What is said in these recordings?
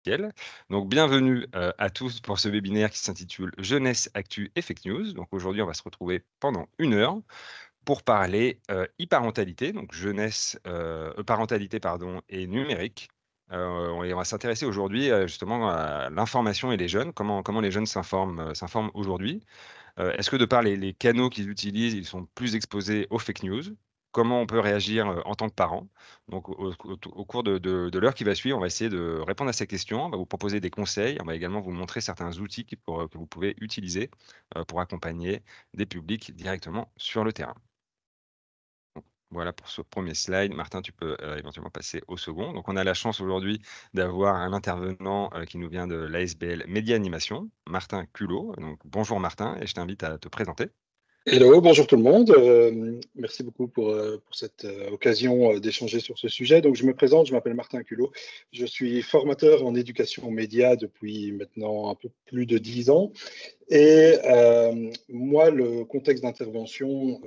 Nickel. Donc, bienvenue à tous pour ce webinaire qui s'intitule Jeunesse, Actu et Fake News. Donc, aujourd'hui, on va se retrouver pendant 1 heure pour parler e-parentalité, donc jeunesse, parentalité pardon, et numérique. Et on va s'intéresser aujourd'hui justement à l'information et les jeunes, comment les jeunes s'informent aujourd'hui. Est-ce que de par les canaux qu'ils utilisent, ils sont plus exposés aux fake news? Comment on peut réagir en tant que parent? Donc, au cours de l'heure qui va suivre, on va essayer de répondre à ces questions. On va vous proposer des conseils. On va également vous montrer certains outils que vous pouvez utiliser pour accompagner des publics directement sur le terrain. Donc, voilà pour ce premier slide. Martin, tu peux éventuellement passer au second. Donc, on a la chance aujourd'hui d'avoir un intervenant qui nous vient de l'ASBL Média Animation, Martin Culot. Donc, bonjour Martin, et je t'invite à te présenter. Hello, bonjour tout le monde. Merci beaucoup pour cette occasion d'échanger sur ce sujet. Donc, je me présente, je m'appelle Martin Culot. Je suis formateur en éducation média depuis maintenant un peu plus de 10 ans. Et moi, le contexte d'intervention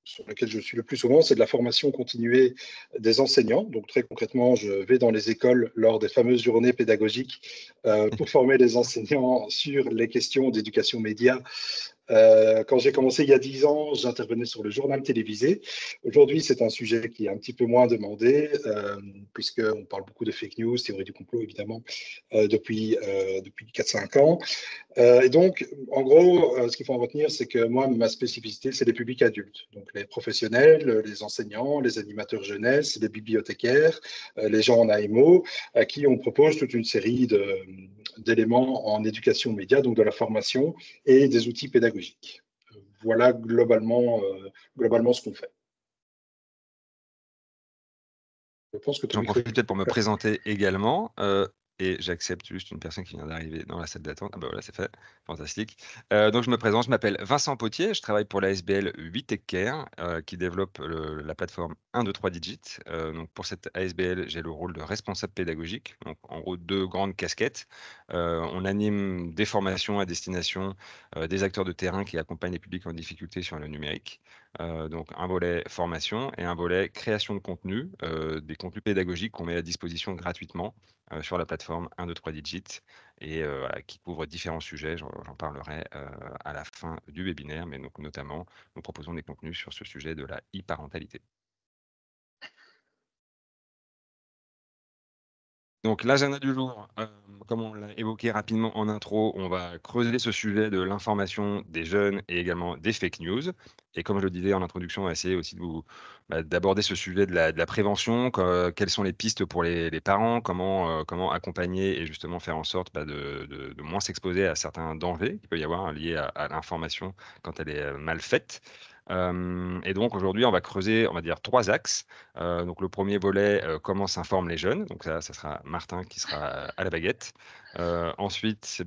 sur lequel je suis le plus souvent, c'est de la formation continuée des enseignants. Donc, très concrètement, je vais dans les écoles lors des fameuses journées pédagogiques pour former les enseignants sur les questions d'éducation média. Quand j'ai commencé il y a 10 ans, j'intervenais sur le journal télévisé. Aujourd'hui, c'est un sujet qui est un petit peu moins demandé, puisqu'on parle beaucoup de fake news, théorie du complot, évidemment, depuis 4-5 ans. Et donc, en gros, ce qu'il faut en retenir, c'est que moi, ma spécificité, c'est les publics adultes. Donc, les professionnels, les enseignants, les animateurs jeunesse, les bibliothécaires, les gens en AMO, à qui on propose toute une série d'éléments en éducation média, donc de la formation et des outils pédagogiques. Voilà globalement ce qu'on fait. Je pense que ton J'en micro... profite peut-être pour me présenter également. Et j'accepte juste une personne qui vient d'arriver dans la salle d'attente. Ah bah voilà, c'est fait. Fantastique. Donc je me présente, je m'appelle Vincent Potier, je travaille pour l'ASBL 8 Tech Care, qui développe la plateforme 1, 2, 3 Digit. Donc pour cette ASBL, j'ai le rôle de responsable pédagogique. Donc en gros, 2 grandes casquettes. On anime des formations à destination des acteurs de terrain qui accompagnent les publics en difficulté sur le numérique. Donc un volet formation et un volet création de contenu, des contenus pédagogiques qu'on met à disposition gratuitement sur la plateforme 1, 2, 3 Digit et qui couvre différents sujets. J'en parlerai à la fin du webinaire, mais donc notamment, nous proposons des contenus sur ce sujet de la e-parentalité. Donc l'agenda du jour, comme on l'a évoqué rapidement en intro, on va creuser ce sujet de l'information des jeunes et également des fake news. Et comme je le disais en introduction, on va essayer aussi d'aborder ce sujet de la prévention, quelles sont les pistes pour les parents, comment accompagner et justement faire en sorte de moins s'exposer à certains dangers qu'il peut y avoir liés à l'information quand elle est mal faite. Et donc aujourd'hui, on va creuser, on va dire, 3 axes. Donc le premier volet, comment s'informent les jeunes. Donc ça sera Martin qui sera à la baguette. Ensuite,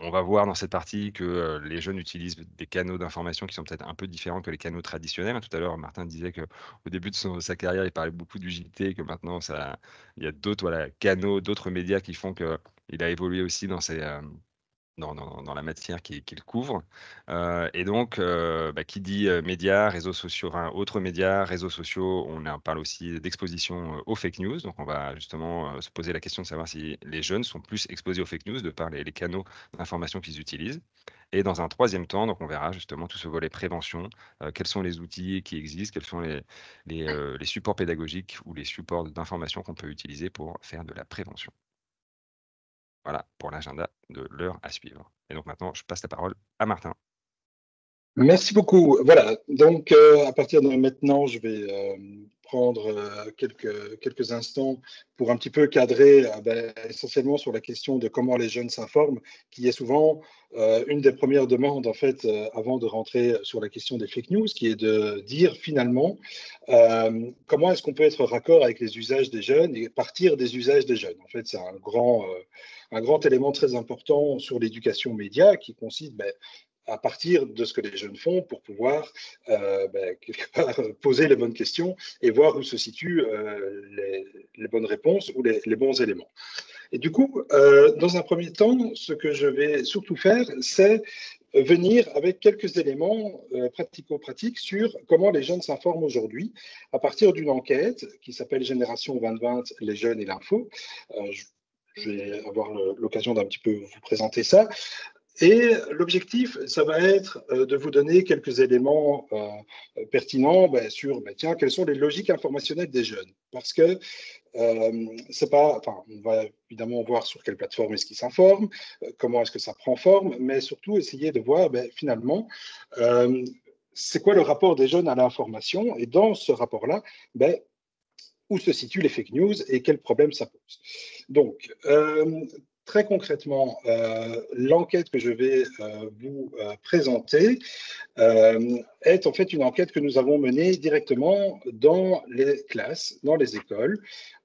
on va voir dans cette partie que les jeunes utilisent des canaux d'information qui sont peut-être un peu différents que les canaux traditionnels. Tout à l'heure, Martin disait qu'au début de sa carrière, il parlait beaucoup du JT, que maintenant, il y a d'autres canaux, d'autres médias qui font qu'il a évolué aussi dans la matière qu'il couvre. Et donc, qui dit médias, réseaux sociaux, enfin, autres médias, réseaux sociaux, on parle aussi d'exposition aux fake news. Donc, on va justement se poser la question de savoir si les jeunes sont plus exposés aux fake news de par les canaux d'information qu'ils utilisent. Et dans un troisième temps, donc on verra justement tout ce volet prévention, quels sont les outils qui existent, quels sont les supports pédagogiques ou les supports d'information qu'on peut utiliser pour faire de la prévention. Voilà pour l'agenda de l'heure à suivre. Et donc maintenant, je passe la parole à Martin. Merci beaucoup. Voilà, donc à partir de maintenant, je vais prendre quelques instants pour un petit peu cadrer essentiellement sur la question de comment les jeunes s'informent, qui est souvent une des premières demandes en fait avant de rentrer sur la question des fake news, qui est de dire finalement comment est-ce qu'on peut être raccord avec les usages des jeunes et partir des usages des jeunes. En fait, c'est un grand élément très important sur l'éducation média qui consiste à partir de ce que les jeunes font pour pouvoir quelque part poser les bonnes questions et voir où se situent les bonnes réponses ou les bons éléments. Et du coup, dans un premier temps, ce que je vais surtout faire, c'est venir avec quelques éléments pratico-pratiques sur comment les jeunes s'informent aujourd'hui à partir d'une enquête qui s'appelle Génération 2020, les jeunes et l'info. je vais avoir l'occasion d'un petit peu vous présenter ça. Et l'objectif, ça va être de vous donner quelques éléments pertinents sur, tiens, quelles sont les logiques informationnelles des jeunes. Parce que c'est pas, enfin, on va évidemment voir sur quelle plateforme est-ce qu'ils s'informent, comment est-ce que ça prend forme, mais surtout essayer de voir finalement c'est quoi le rapport des jeunes à l'information et dans ce rapport-là, où se situent les fake news et quels problèmes ça pose. Donc, très concrètement, l'enquête que je vais vous présenter est en fait une enquête que nous avons menée directement dans les classes, dans les écoles,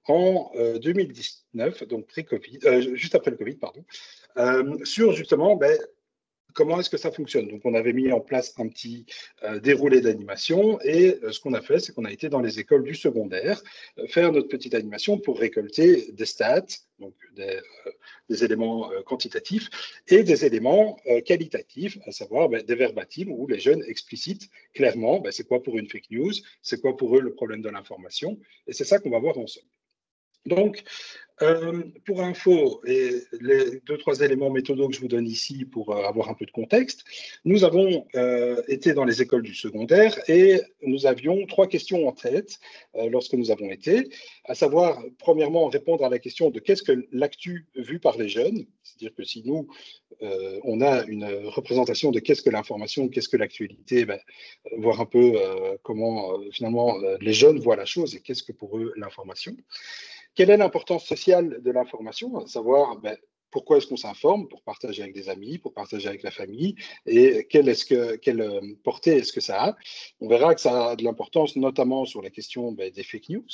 en 2019, donc pré-Covid, juste après le Covid, pardon, sur justement comment est-ce que ça fonctionne. Donc, on avait mis en place un petit déroulé d'animation et ce qu'on a fait, c'est qu'on a été dans les écoles du secondaire faire notre petite animation pour récolter des stats, donc des éléments quantitatifs et des éléments qualitatifs, à savoir des verbatims où les jeunes explicitent clairement c'est quoi pour une fake news, c'est quoi pour eux le problème de l'information. Et c'est ça qu'on va voir ensemble. Donc, pour info, et les 2-3 éléments méthodaux que je vous donne ici pour avoir un peu de contexte, nous avons été dans les écoles du secondaire et nous avions 3 questions en tête lorsque nous avons été, à savoir, premièrement, répondre à la question de qu'est-ce que l'actu vu par les jeunes, c'est-à-dire que si nous, on a une représentation de qu'est-ce que l'information, qu'est-ce que l'actualité, voir un peu comment finalement les jeunes voient la chose et qu'est-ce que pour eux l'information. Quelle est l'importance sociale de l'information, à savoir pourquoi est-ce qu'on s'informe, pour partager avec des amis, pour partager avec la famille, et quelle portée est-ce que ça a. On verra que ça a de l'importance, notamment sur la question des fake news.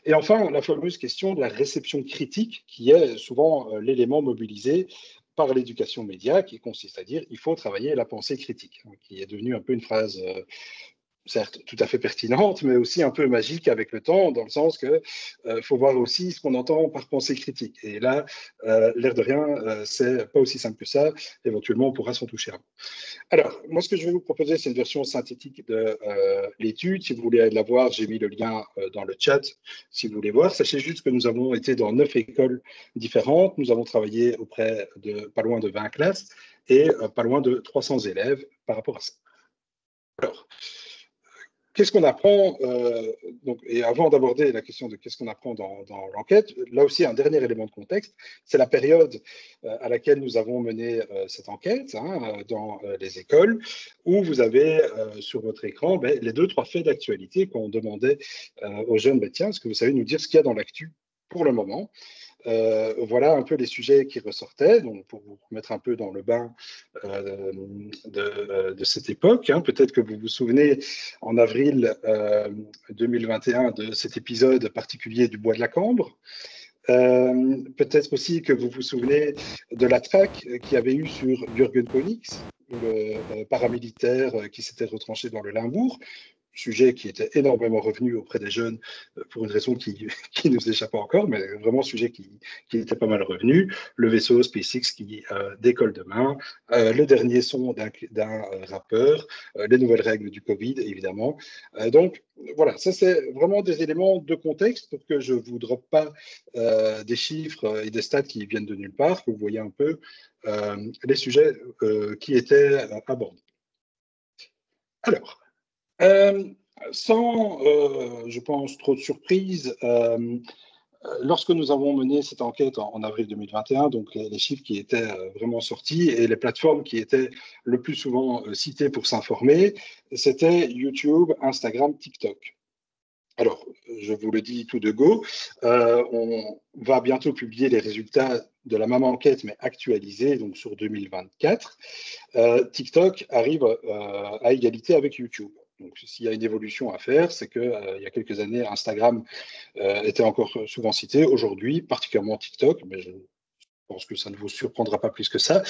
Et enfin, la fameuse question de la réception critique, qui est souvent l'élément mobilisé par l'éducation média, qui consiste à dire il faut travailler la pensée critique, qui est devenue un peu une phrase certes tout à fait pertinente, mais aussi un peu magique avec le temps, dans le sens que faut voir aussi ce qu'on entend par pensée critique. Et là, l'air de rien, c'est pas aussi simple que ça. Éventuellement, on pourra s'en toucher un peu. Alors, moi, ce que je vais vous proposer, c'est une version synthétique de l'étude. Si vous voulez la voir, j'ai mis le lien dans le chat, si vous voulez voir. Sachez juste que nous avons été dans 9 écoles différentes. Nous avons travaillé auprès de pas loin de 20 classes et pas loin de 300 élèves par rapport à ça. Alors, qu'est-ce qu'on apprend et avant d'aborder la question de qu'est-ce qu'on apprend dans l'enquête, là aussi, un dernier élément de contexte, c'est la période à laquelle nous avons mené cette enquête dans les écoles, où vous avez sur votre écran les 2-3 faits d'actualité qu'on demandait aux jeunes, tiens, est-ce que vous savez nous dire ce qu'il y a dans l'actu pour le moment? Voilà un peu les sujets qui ressortaient, donc pour vous remettre un peu dans le bain de cette époque. Peut-être que vous vous souvenez en avril 2021 de cet épisode particulier du Bois de la Cambre. Peut-être aussi que vous vous souvenez de la traque qu'il y avait eu sur Jürgen Konix, le paramilitaire qui s'était retranché dans le Limbourg. Sujet qui était énormément revenu auprès des jeunes pour une raison qui nous échappe encore, mais vraiment sujet qui était pas mal revenu. Le vaisseau SpaceX qui décolle demain, le dernier son d'un rappeur, les nouvelles règles du Covid, évidemment. Donc, voilà, ça c'est vraiment des éléments de contexte pour que je ne vous droppe pas des chiffres et des stats qui viennent de nulle part, que vous voyez un peu les sujets qui étaient abordés. Alors, sans, je pense, trop de surprises, lorsque nous avons mené cette enquête en avril 2021, donc les chiffres qui étaient vraiment sortis et les plateformes qui étaient le plus souvent citées pour s'informer, c'était YouTube, Instagram, TikTok. Alors, je vous le dis tout de go, on va bientôt publier les résultats de la même enquête, mais actualisés, donc sur 2024. TikTok arrive à égalité avec YouTube. Donc, s'il y a une évolution à faire, c'est qu'il y a quelques années, Instagram était encore souvent cité. Aujourd'hui, particulièrement TikTok, mais je pense que ça ne vous surprendra pas plus que ça,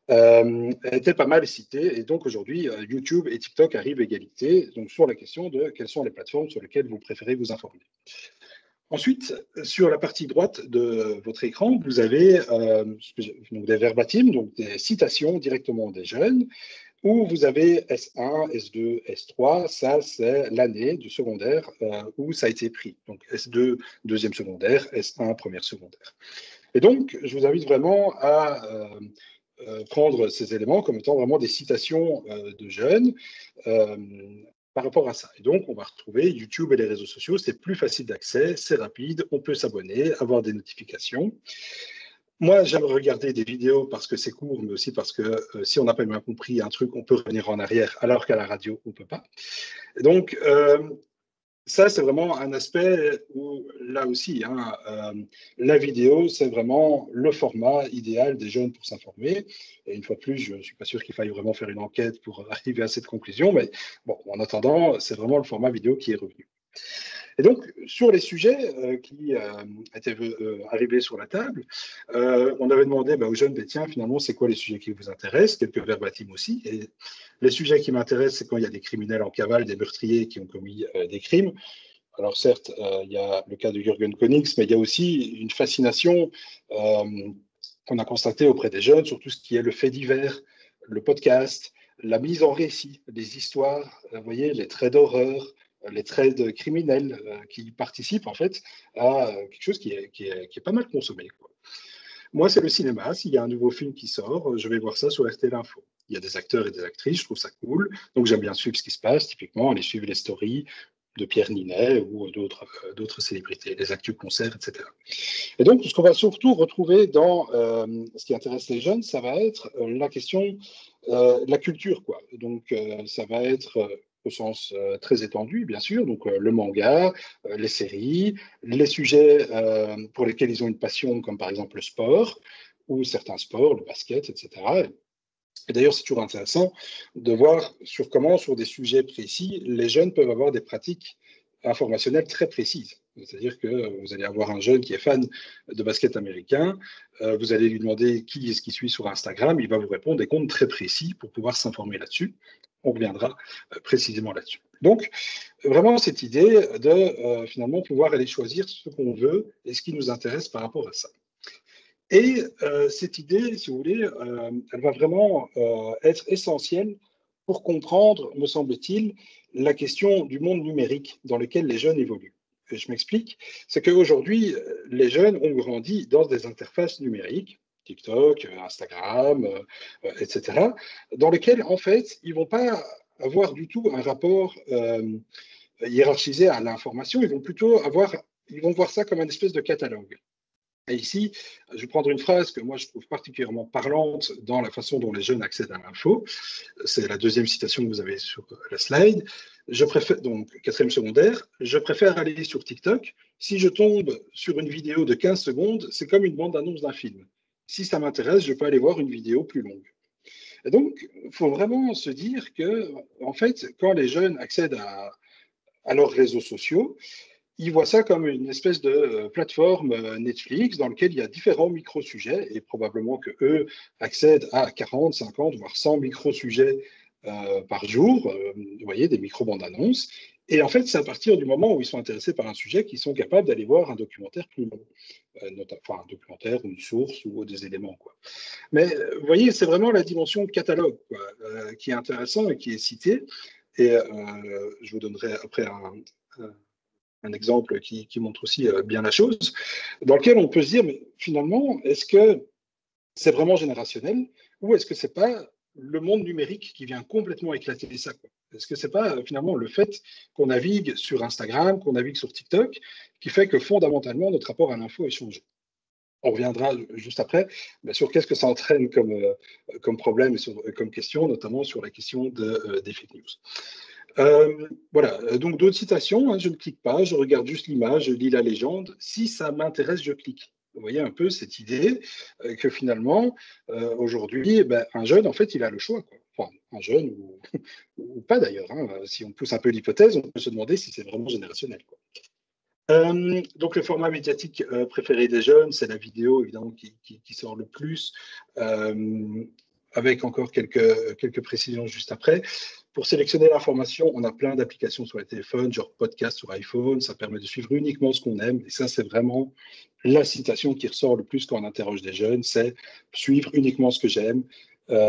était pas mal cité. Et donc, aujourd'hui, YouTube et TikTok arrivent à égalité donc, sur la question de quelles sont les plateformes sur lesquelles vous préférez vous informer. Ensuite, sur la partie droite de votre écran, vous avez donc des verbatims, donc des citations directement des jeunes, où vous avez S1, S2, S3, ça c'est l'année du secondaire où ça a été pris. Donc S2, deuxième secondaire, S1, première secondaire. Et donc, je vous invite vraiment à prendre ces éléments comme étant vraiment des citations de jeunes euh, par rapport à ça. Et donc, on va retrouver YouTube et les réseaux sociaux, c'est plus facile d'accès, c'est rapide, on peut s'abonner, avoir des notifications. Moi, j'aime regarder des vidéos parce que c'est court, mais aussi parce que si on n'a pas bien compris un truc, on peut revenir en arrière, alors qu'à la radio, on ne peut pas. Et donc, ça, c'est vraiment un aspect où, là aussi, la vidéo, c'est vraiment le format idéal des jeunes pour s'informer. Et une fois de plus, je ne suis pas sûr qu'il faille vraiment faire une enquête pour arriver à cette conclusion, mais bon, en attendant, c'est vraiment le format vidéo qui est revenu. Et donc, sur les sujets qui étaient arrivés sur la table, on avait demandé aux jeunes, tiens, finalement, c'est quoi les sujets qui vous intéressent? Quelques verbatim aussi. Et les sujets qui m'intéressent, c'est quand il y a des criminels en cavale, des meurtriers qui ont commis des crimes. Alors certes, il y a le cas de Jürgen Konings, mais il y a aussi une fascination qu'on a constatée auprès des jeunes sur tout ce qui est le fait divers, le podcast, la mise en récit, les histoires, vous voyez, les traits d'horreur, les traits de criminels qui participent en fait à quelque chose qui est pas mal consommé, quoi. Moi, c'est le cinéma. S'il y a un nouveau film qui sort, je vais voir ça sur RTL Info. Il y a des acteurs et des actrices, je trouve ça cool. Donc, j'aime bien suivre ce qui se passe, typiquement, aller suivre les stories de Pierre Ninet ou d'autres célébrités, les actus concerts, etc. Et donc, ce qu'on va surtout retrouver dans ce qui intéresse les jeunes, ça va être la question de la culture, quoi. Donc, ça va être au sens très étendu, bien sûr, donc le manga, les séries, les sujets pour lesquels ils ont une passion, comme par exemple le sport, ou certains sports, le basket, etc. Et d'ailleurs, c'est toujours intéressant de voir sur comment, sur des sujets précis, les jeunes peuvent avoir des pratiques informationnelles très précises. C'est-à-dire que vous allez avoir un jeune qui est fan de basket américain, vous allez lui demander qui est-ce qui suit sur Instagram, il va vous répondre des comptes très précis pour pouvoir s'informer là-dessus. On reviendra précisément là-dessus. Donc, vraiment cette idée de finalement pouvoir aller choisir ce qu'on veut et ce qui nous intéresse par rapport à ça. Et cette idée, si vous voulez, elle va vraiment être essentielle pour comprendre, me semble-t-il, la question du monde numérique dans lequel les jeunes évoluent. Et je m'explique, c'est qu'aujourd'hui, les jeunes ont grandi dans des interfaces numériques, TikTok, Instagram, etc., dans lesquelles, en fait, ils ne vont pas avoir du tout un rapport hiérarchisé à l'information, ils vont voir ça comme une espèce de catalogue. Et ici, je vais prendre une phrase que moi je trouve particulièrement parlante dans la façon dont les jeunes accèdent à l'info. C'est la deuxième citation que vous avez sur la slide. Je préfère, donc, quatrième secondaire, je préfère aller sur TikTok. Si je tombe sur une vidéo de 15 secondes, c'est comme une bande-annonce d'un film. Si ça m'intéresse, je peux aller voir une vidéo plus longue. Et donc, il faut vraiment se dire que, en fait, quand les jeunes accèdent à leurs réseaux sociaux, ils voient ça comme une espèce de plateforme Netflix dans laquelle il y a différents micro-sujets et probablement qu'eux accèdent à 40, 50, voire 100 micro-sujets par jour, vous voyez, des micro-bandes annonces. Et en fait, c'est à partir du moment où ils sont intéressés par un sujet qu'ils sont capables d'aller voir un documentaire plus long, enfin un documentaire ou une source ou des éléments, quoi. Mais vous voyez, c'est vraiment la dimension catalogue, quoi, qui est intéressant et qui est citée. Et je vous donnerai après un exemple qui montre aussi bien la chose, dans lequel on peut se dire, mais finalement, est-ce que c'est vraiment générationnel ou est-ce que c'est pas le monde numérique qui vient complètement éclater ça, quoi? Est-ce que c'est pas finalement le fait qu'on navigue sur Instagram, qu'on navigue sur TikTok, qui fait que fondamentalement notre rapport à l'info est changé? On reviendra juste après sur qu'est-ce que ça entraîne comme problème et comme question, notamment sur la question des fake news. Voilà, donc d'autres citations, hein, je ne clique pas, je regarde juste l'image, je lis la légende. Si ça m'intéresse, je clique. Vous voyez un peu cette idée que finalement, aujourd'hui, un jeune, en fait, il a le choix, quoi. Enfin, un jeune ou pas d'ailleurs, hein. Si on pousse un peu l'hypothèse, on peut se demander si c'est vraiment générationnel, quoi. Donc le format médiatique préféré des jeunes, c'est la vidéo, évidemment, qui sort le plus, avec encore quelques précisions juste après. Pour sélectionner l'information, on a plein d'applications sur les téléphones, genre podcast sur iPhone, ça permet de suivre uniquement ce qu'on aime, et ça, c'est vraiment la citation qui ressort le plus quand on interroge des jeunes, c'est suivre uniquement ce que j'aime,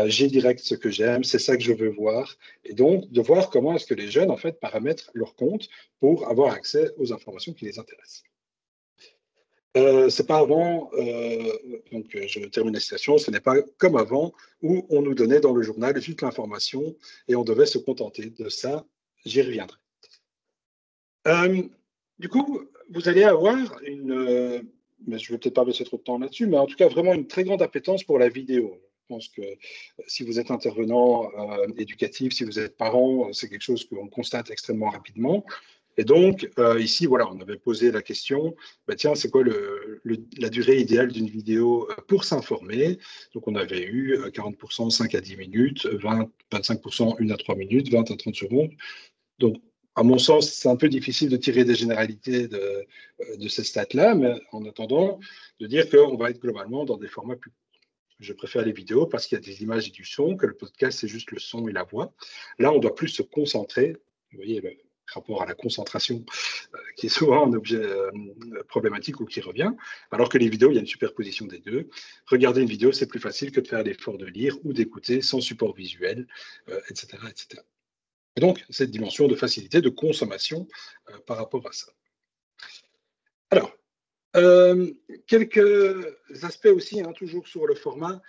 j'ai direct ce que j'aime, c'est ça que je veux voir, et donc de voir comment est-ce que les jeunes, en fait, paramètrent leur compte pour avoir accès aux informations qui les intéressent. C'est pas avant, donc je termine la citation, ce n'est pas comme avant où on nous donnait dans le journal juste l'information et on devait se contenter de ça. J'y reviendrai. Euh, du coup, vous allez avoir mais je ne vais peut-être pas passer trop de temps là-dessus, mais en tout cas vraiment une très grande appétence pour la vidéo. Je pense que si vous êtes intervenant éducatif, si vous êtes parent, c'est quelque chose qu'on constate extrêmement rapidement. Et donc, ici, voilà, on avait posé la question, bah, tiens, c'est quoi la durée idéale d'une vidéo pour s'informer? Donc, on avait eu 40%, 5 à 10 minutes, 20, 25%, 1 à 3 minutes, 20 à 30 secondes. Donc, à mon sens, c'est un peu difficile de tirer des généralités de ces stats-là, mais en attendant, de dire qu'on va être globalement dans des formats plus. Je préfère les vidéos parce qu'il y a des images et du son, que le podcast, c'est juste le son et la voix. Là, on doit plus se concentrer. Vous voyez le rapport à la concentration qui est souvent un objet problématique ou qui revient, alors que les vidéos, il y a une superposition des deux. Regarder une vidéo, c'est plus facile que de faire l'effort de lire ou d'écouter sans support visuel, etc., etc. Et donc, cette dimension de facilité de consommation par rapport à ça. Alors, euh, quelques aspects aussi, hein, toujours sur le format.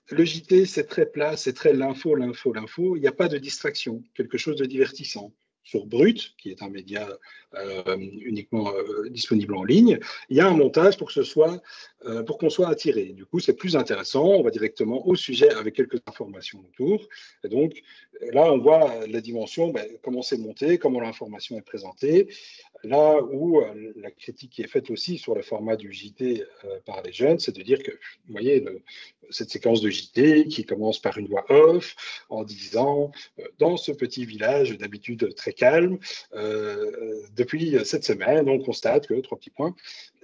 Le JT, c'est très plat, c'est très l'info, l'info, l'info. Il n'y a pas de distraction, quelque chose de divertissant. Sur Brut, qui est un média uniquement disponible en ligne, il y a un montage pour que pour qu'on soit attiré. Du coup, c'est plus intéressant. On va directement au sujet avec quelques informations autour. Et donc, là, on voit la dimension, comment c'est monté, comment l'information est présentée. Là où la critique qui est faite aussi sur le format du JT par les jeunes, c'est de dire que, vous voyez, cette séquence de JT qui commence par une voix off en disant dans ce petit village d'habitude très calme, depuis cette semaine, on constate que, trois petits points,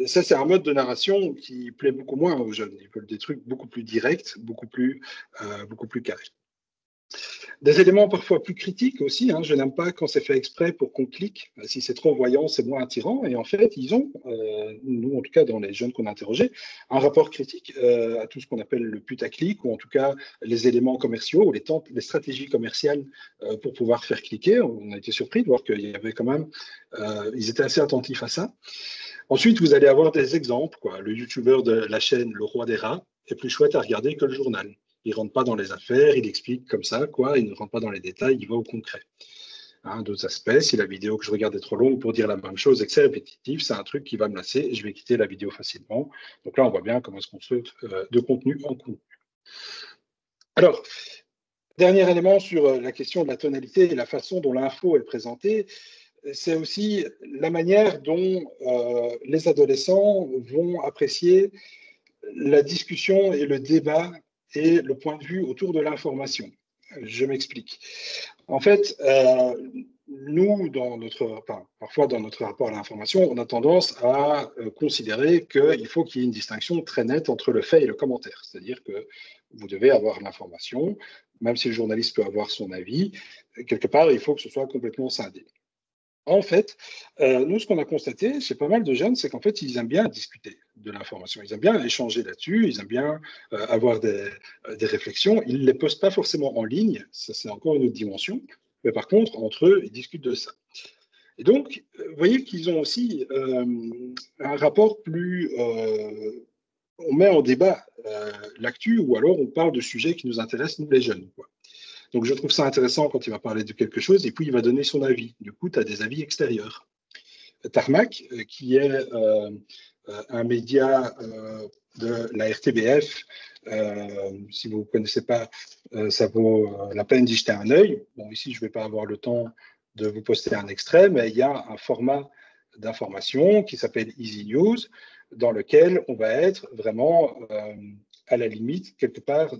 ça c'est un mode de narration qui plaît beaucoup moins aux jeunes. Ils veulent des trucs beaucoup plus directs, beaucoup plus carrés. Des éléments parfois plus critiques aussi, hein. Je n'aime pas quand c'est fait exprès pour qu'on clique. Si c'est trop voyant, c'est moins attirant. Et en fait, ils ont, nous en tout cas dans les jeunes qu'on a interrogés, un rapport critique à tout ce qu'on appelle le putaclic, ou en tout cas les éléments commerciaux, ou les stratégies commerciales pour pouvoir faire cliquer. On a été surpris de voir qu'il y avait quand même, ils étaient assez attentifs à ça. Ensuite, vous allez avoir des exemples, quoi. Le youtubeur de la chaîne Le Roi des Rats est plus chouette à regarder que le journal. Il ne rentre pas dans les affaires, il explique comme ça, quoi. Il ne rentre pas dans les détails, il va au concret. Hein, d'autres aspects, si la vidéo que je regarde est trop longue pour dire la même chose et que c'est répétitif, c'est un truc qui va me lasser et je vais quitter la vidéo facilement. Donc là, on voit bien comment est-ce qu'on saute de contenu en contenu. Alors, dernier élément sur la question de la tonalité et la façon dont l'info est présentée, c'est aussi la manière dont les adolescents vont apprécier la discussion et le débat et le point de vue autour de l'information. Je m'explique. En fait, nous, parfois dans notre rapport à l'information, on a tendance à considérer qu'il faut qu'il y ait une distinction très nette entre le fait et le commentaire. C'est-à-dire que vous devez avoir l'information, même si le journaliste peut avoir son avis, quelque part, il faut que ce soit complètement scindé. En fait, nous, ce qu'on a constaté chez pas mal de jeunes, c'est qu'en fait, ils aiment bien discuter de l'information. Ils aiment bien échanger là-dessus, ils aiment bien avoir des réflexions. Ils ne les posent pas forcément en ligne, ça c'est encore une autre dimension, mais par contre, entre eux, ils discutent de ça. Et donc, vous voyez qu'ils ont aussi un rapport plus. On met en débat l'actu ou alors on parle de sujets qui nous intéressent, nous les jeunes, quoi. Donc, je trouve ça intéressant quand il va parler de quelque chose et puis il va donner son avis. Du coup, tu as des avis extérieurs. Tarmac, qui est un média de la RTBF, si vous ne connaissez pas, ça vaut la peine d'y jeter un œil. Bon, ici, je ne vais pas avoir le temps de vous poster un extrait, mais il y a un format d'information qui s'appelle Easy News, dans lequel on va être vraiment à la limite, quelque part,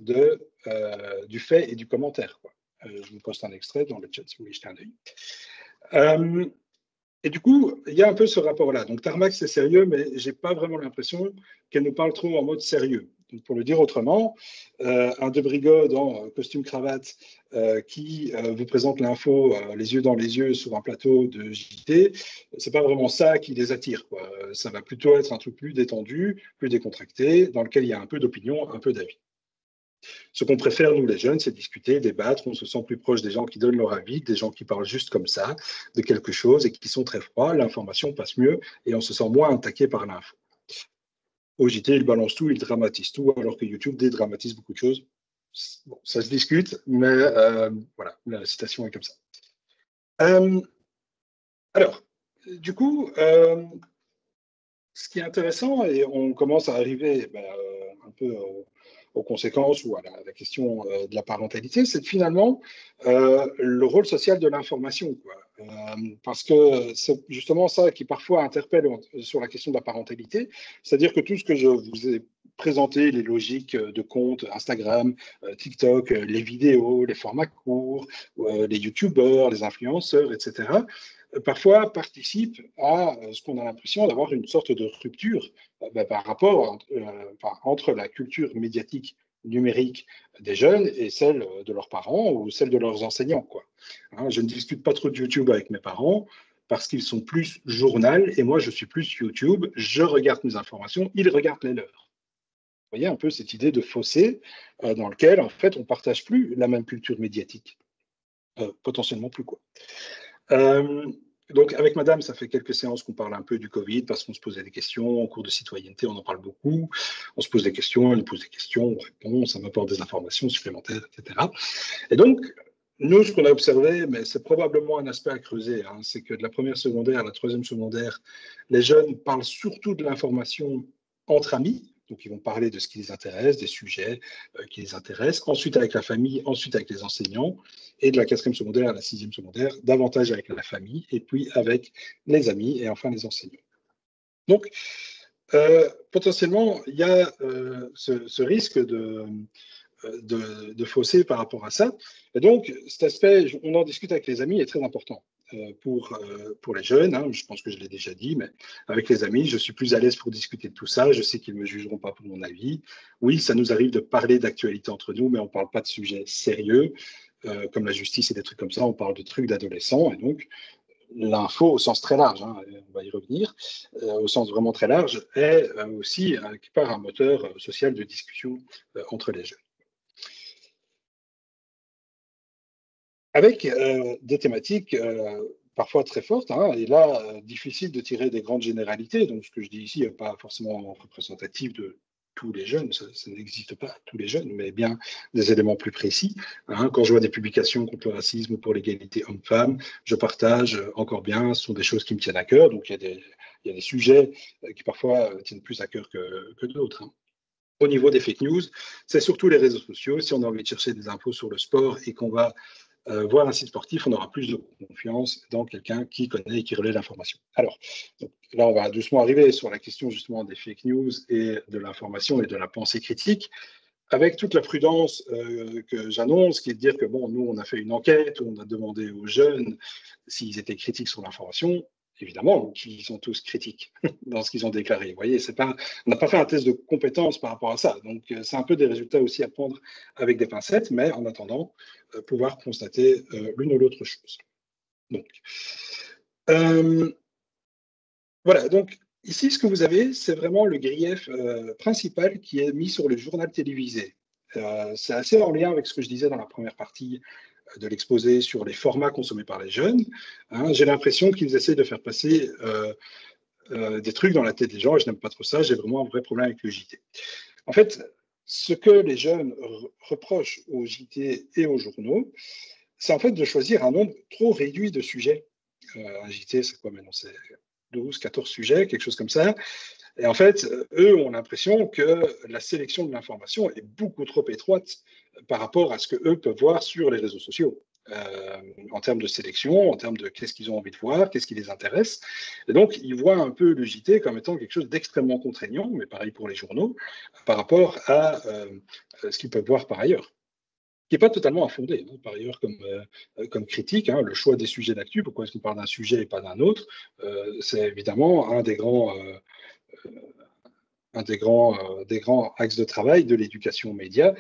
du fait et du commentaire, quoi. Je vous poste un extrait dans le chat si vous voulez jeter un œil. Et du coup, il y a un peu ce rapport-là. Donc, Tarmac, c'est sérieux, mais je n'ai pas vraiment l'impression qu'elle nous parle trop en mode sérieux. Donc, pour le dire autrement, un De Brigode en costume-cravate qui vous présente l'info les yeux dans les yeux sur un plateau de JT, c'est pas vraiment ça qui les attire, quoi. Ça va plutôt être un truc plus détendu, plus décontracté, dans lequel il y a un peu d'opinion, un peu d'avis. Ce qu'on préfère, nous les jeunes, c'est discuter, débattre, on se sent plus proche des gens qui donnent leur avis, des gens qui parlent juste comme ça de quelque chose et qui sont très froids, l'information passe mieux et on se sent moins attaqué par l'info. Au JT, ils balancent tout, ils dramatisent tout, alors que YouTube dédramatise beaucoup de choses. Bon, ça se discute, mais voilà, la citation est comme ça. Euh, alors, du coup, ce qui est intéressant, et on commence à arriver un peu aux conséquences ou à la question de la parentalité, c'est finalement le rôle social de l'information. Parce que c'est justement ça qui parfois interpelle sur la question de la parentalité, c'est-à-dire que tout ce que je vous ai présenté, les logiques de compte Instagram, TikTok, les vidéos, les formats courts, les YouTubeurs, les influenceurs, etc., parfois participent à ce qu'on a l'impression d'avoir une sorte de rupture par rapport entre la culture médiatique numérique des jeunes et celle de leurs parents ou celle de leurs enseignants. Hein, je ne discute pas trop de YouTube avec mes parents parce qu'ils sont plus journal et moi je suis plus YouTube, je regarde mes informations, ils regardent les leurs. Vous voyez un peu cette idée de fossé dans lequel en fait on ne partage plus la même culture médiatique, potentiellement plus quoi. Donc, avec madame, ça fait quelques séances qu'on parle un peu du Covid parce qu'on se posait des questions. En cours de citoyenneté, on en parle beaucoup. On se pose des questions, elle nous pose des questions, on répond, ça m'apporte des informations supplémentaires, etc. Et donc, nous, ce qu'on a observé, mais c'est probablement un aspect à creuser, hein, c'est que de la première secondaire à la troisième secondaire, les jeunes parlent surtout de l'information entre amis. Donc, ils vont parler de ce qui les intéresse, des sujets qui les intéressent. Ensuite, avec la famille, ensuite avec les enseignants. Et de la quatrième secondaire à la sixième secondaire, davantage avec la famille, et puis avec les amis, et enfin les enseignants. Donc, potentiellement, il y a ce risque de fausser par rapport à ça. Et donc, cet aspect, on en discute avec les amis, est très important pour les jeunes. Hein, je pense que je l'ai déjà dit, mais avec les amis, je suis plus à l'aise pour discuter de tout ça. Je sais qu'ils ne me jugeront pas pour mon avis. Oui, ça nous arrive de parler d'actualité entre nous, mais on ne parle pas de sujets sérieux, comme la justice et des trucs comme ça. On parle de trucs d'adolescents. Et donc, l'info au sens très large, hein, on va y revenir, au sens vraiment très large, est aussi quelque part un moteur social de discussion entre les jeunes. Avec des thématiques parfois très fortes, hein, et là, difficile de tirer des grandes généralités. Donc, ce que je dis ici n'est pas forcément représentatif de tous les jeunes, ça n'existe pas, tous les jeunes, mais bien des éléments plus précis. Hein. Quand je vois des publications contre le racisme ou pour l'égalité homme-femme, je partage encore bien, ce sont des choses qui me tiennent à cœur. Donc, il y a des sujets qui parfois tiennent plus à cœur que d'autres. Hein. Au niveau des fake news, c'est surtout les réseaux sociaux. Si on a envie de chercher des infos sur le sport et qu'on va voir un site sportif, on aura plus de confiance dans quelqu'un qui connaît et qui relaie l'information. Alors, donc, là, on va doucement arriver sur la question justement des fake news et de l'information et de la pensée critique, avec toute la prudence que j'annonce, qui est de dire que, bon, nous, on a fait une enquête où on a demandé aux jeunes s'ils étaient critiques sur l'information. Évidemment, ils sont tous critiques dans ce qu'ils ont déclaré. Vous voyez, on n'a pas fait un test de compétence par rapport à ça. Donc, c'est un peu des résultats aussi à prendre avec des pincettes, mais en attendant, pouvoir constater l'une ou l'autre chose. Donc, voilà. Donc, ici, ce que vous avez, c'est vraiment le grief principal qui est mis sur le journal télévisé. C'est assez en lien avec ce que je disais dans la première partie de l'exposé sur les formats consommés par les jeunes. Hein, j'ai l'impression qu'ils essaient de faire passer des trucs dans la tête des gens, et je n'aime pas trop ça, j'ai vraiment un vrai problème avec le JT. En fait, ce que les jeunes reprochent aux JT et aux journaux, c'est en fait de choisir un nombre trop réduit de sujets. Un JT, c'est quoi maintenant? C'est 12, 14 sujets, quelque chose comme ça. Et en fait, eux ont l'impression que la sélection de l'information est beaucoup trop étroite par rapport à ce qu'eux peuvent voir sur les réseaux sociaux. En termes de sélection, en termes de qu'est-ce qu'ils ont envie de voir, qu'est-ce qui les intéresse. Et donc, ils voient un peu le JT comme étant quelque chose d'extrêmement contraignant, mais pareil pour les journaux, par rapport à ce qu'ils peuvent voir par ailleurs. Qui n'est pas totalement infondé, hein, par ailleurs, comme critique. Hein, le choix des sujets d'actu, pourquoi est-ce qu'on parle d'un sujet et pas d'un autre, c'est évidemment des grands axes de travail de l'éducation aux médias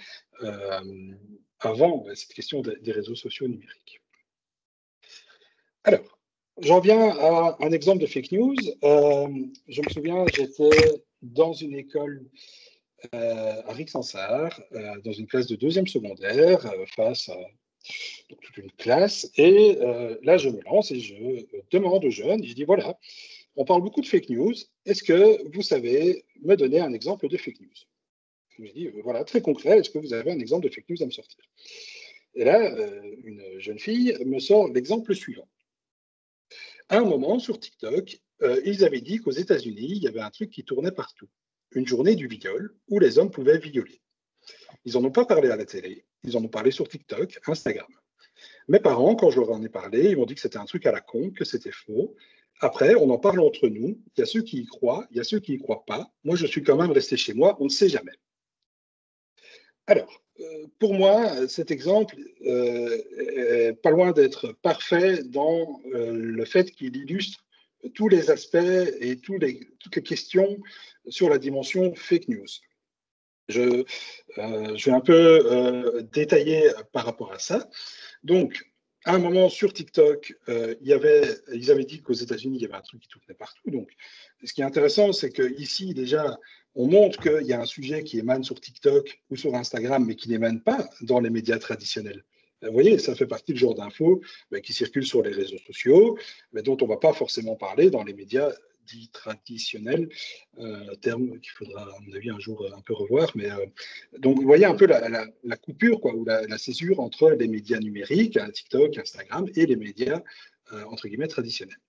avant cette question des réseaux sociaux numériques. Alors, j'en viens à un exemple de fake news. Je me souviens, j'étais dans une école à Rixensart, dans une classe de deuxième secondaire, face à donc, toute une classe. Et là, je me lance et je demande aux jeunes, je dis, voilà, on parle beaucoup de fake news. Est-ce que vous savez me donner un exemple de fake news? Je me dis, voilà, très concret, est-ce que vous avez un exemple de fake news à me sortir? Et là, une jeune fille me sort l'exemple suivant. À un moment, sur TikTok, ils avaient dit qu'aux États-Unis, il y avait un truc qui tournait partout. Une journée du viol où les hommes pouvaient violer. Ils n'en ont pas parlé à la télé, ils en ont parlé sur TikTok, Instagram. Mes parents, quand je leur en ai parlé, ils m'ont dit que c'était un truc à la con, que c'était faux. Après, on en parle entre nous. Il y a ceux qui y croient, il y a ceux qui y croient pas. Moi, je suis quand même resté chez moi, on ne sait jamais. Alors, pour moi, cet exemple est pas loin d'être parfait dans le fait qu'il illustre tous les aspects et toutes les questions sur la dimension fake news. Je, je vais un peu détailler par rapport à ça. Donc, à un moment sur TikTok, ils avaient dit qu'aux États-Unis, il y avait un truc qui tournait partout. Donc, ce qui est intéressant, c'est qu'ici, déjà, on montre qu'il y a un sujet qui émane sur TikTok ou sur Instagram, mais qui n'émane pas dans les médias traditionnels. Vous voyez, ça fait partie du genre d'infos qui circulent sur les réseaux sociaux, mais dont on ne va pas forcément parler dans les médias dits traditionnels, terme qu'il faudra, à mon avis, un jour un peu revoir. Mais donc, vous voyez un peu la coupure, quoi, ou la césure entre les médias numériques, TikTok, Instagram, et les médias, entre guillemets, traditionnels.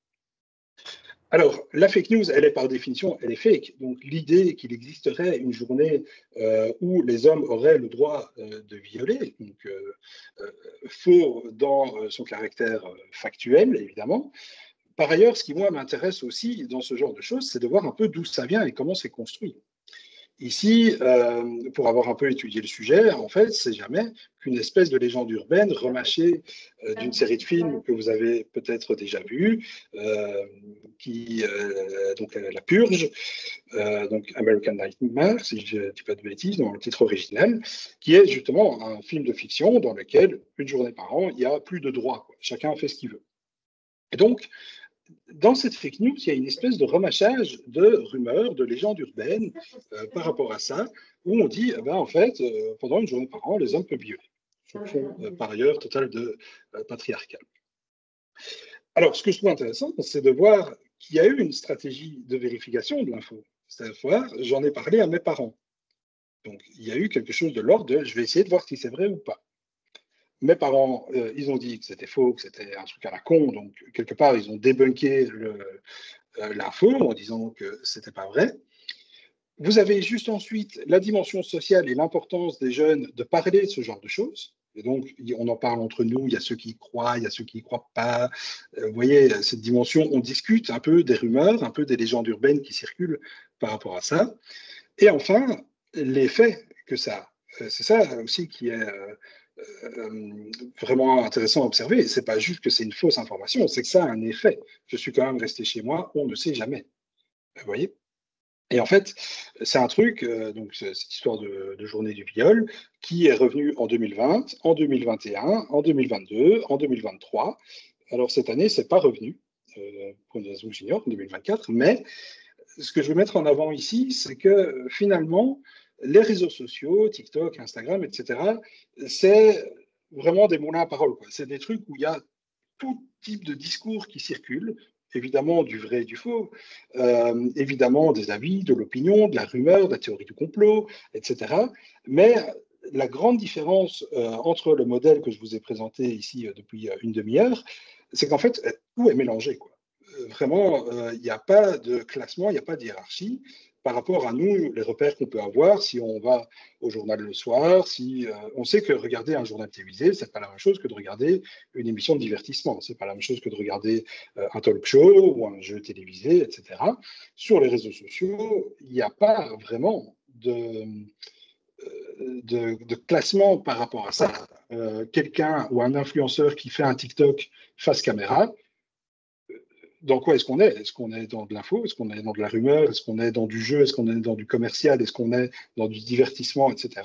Alors, la fake news, elle est par définition, elle est fake. Donc, l'idée qu'il existerait une journée où les hommes auraient le droit de violer, donc faux dans son caractère factuel, évidemment. Par ailleurs, ce qui, moi, m'intéresse aussi dans ce genre de choses, c'est de voir un peu d'où ça vient et comment c'est construit. Ici, pour avoir un peu étudié le sujet, en fait, c'est jamais qu'une espèce de légende urbaine remâchée d'une série de films que vous avez peut-être déjà vus, donc La Purge, donc American Nightmare, si je ne dis pas de bêtises, dans le titre original, qui est justement un film de fiction dans lequel, une journée par an, il n'y a plus de droits, quoi. Chacun fait ce qu'il veut. Et donc, dans cette fake news, il y a une espèce de remâchage de rumeurs, de légendes urbaines par rapport à ça, où on dit, en fait, pendant une journée par an, les hommes peuvent violer. Fonction, par ailleurs, totale de patriarcat. Alors, ce que je trouve intéressant, c'est de voir qu'il y a eu une stratégie de vérification de l'info. C'est-à-dire, j'en ai parlé à mes parents. Donc, il y a eu quelque chose de l'ordre de, je vais essayer de voir si c'est vrai ou pas. Mes parents, ils ont dit que c'était faux, que c'était un truc à la con. Donc, quelque part, ils ont débunké l'info en disant que c'était pas vrai. Vous avez juste ensuite la dimension sociale et l'importance des jeunes de parler de ce genre de choses. Et donc, on en parle entre nous, il y a ceux qui y croient, il y a ceux qui n'y croient pas. Vous voyez, cette dimension, on discute un peu des rumeurs, un peu des légendes urbaines qui circulent par rapport à ça. Et enfin, les faits que ça a. C'est ça aussi qui est vraiment intéressant à observer. C'est pas juste que c'est une fausse information, c'est que ça a un effet. Je suis quand même resté chez moi, on ne sait jamais. Vous voyez? Et en fait, c'est un truc, donc cette histoire de journée du viol, qui est revenue en 2020, en 2021, en 2022, en 2023. Alors cette année, c'est pas revenu, pour une raison que j'ignore, en 2024. Mais ce que je veux mettre en avant ici, c'est que finalement, les réseaux sociaux, TikTok, Instagram, etc., c'est vraiment des moulins à parole, quoi. C'est des trucs où il y a tout type de discours qui circulent, évidemment du vrai et du faux, évidemment des avis, de l'opinion, de la rumeur, de la théorie du complot, etc. Mais la grande différence entre le modèle que je vous ai présenté ici depuis une demi-heure, c'est qu'en fait, tout est mélangé, quoi. Vraiment, il n'y a pas de classement, il n'y a pas de hiérarchie par rapport à nous, les repères qu'on peut avoir si on va au journal le soir, si on sait que regarder un journal télévisé, c'est pas la même chose que de regarder une émission de divertissement, c'est pas la même chose que de regarder un talk show ou un jeu télévisé, etc. Sur les réseaux sociaux, il n'y a pas vraiment de classement par rapport à ça. Quelqu'un ou un influenceur qui fait un TikTok face caméra, dans quoi est-ce qu'on est? Est-ce qu'on est dans de l'info? Est-ce qu'on est dans de la rumeur? Est-ce qu'on est dans du jeu? Est-ce qu'on est dans du commercial? Est-ce qu'on est dans du divertissement, etc.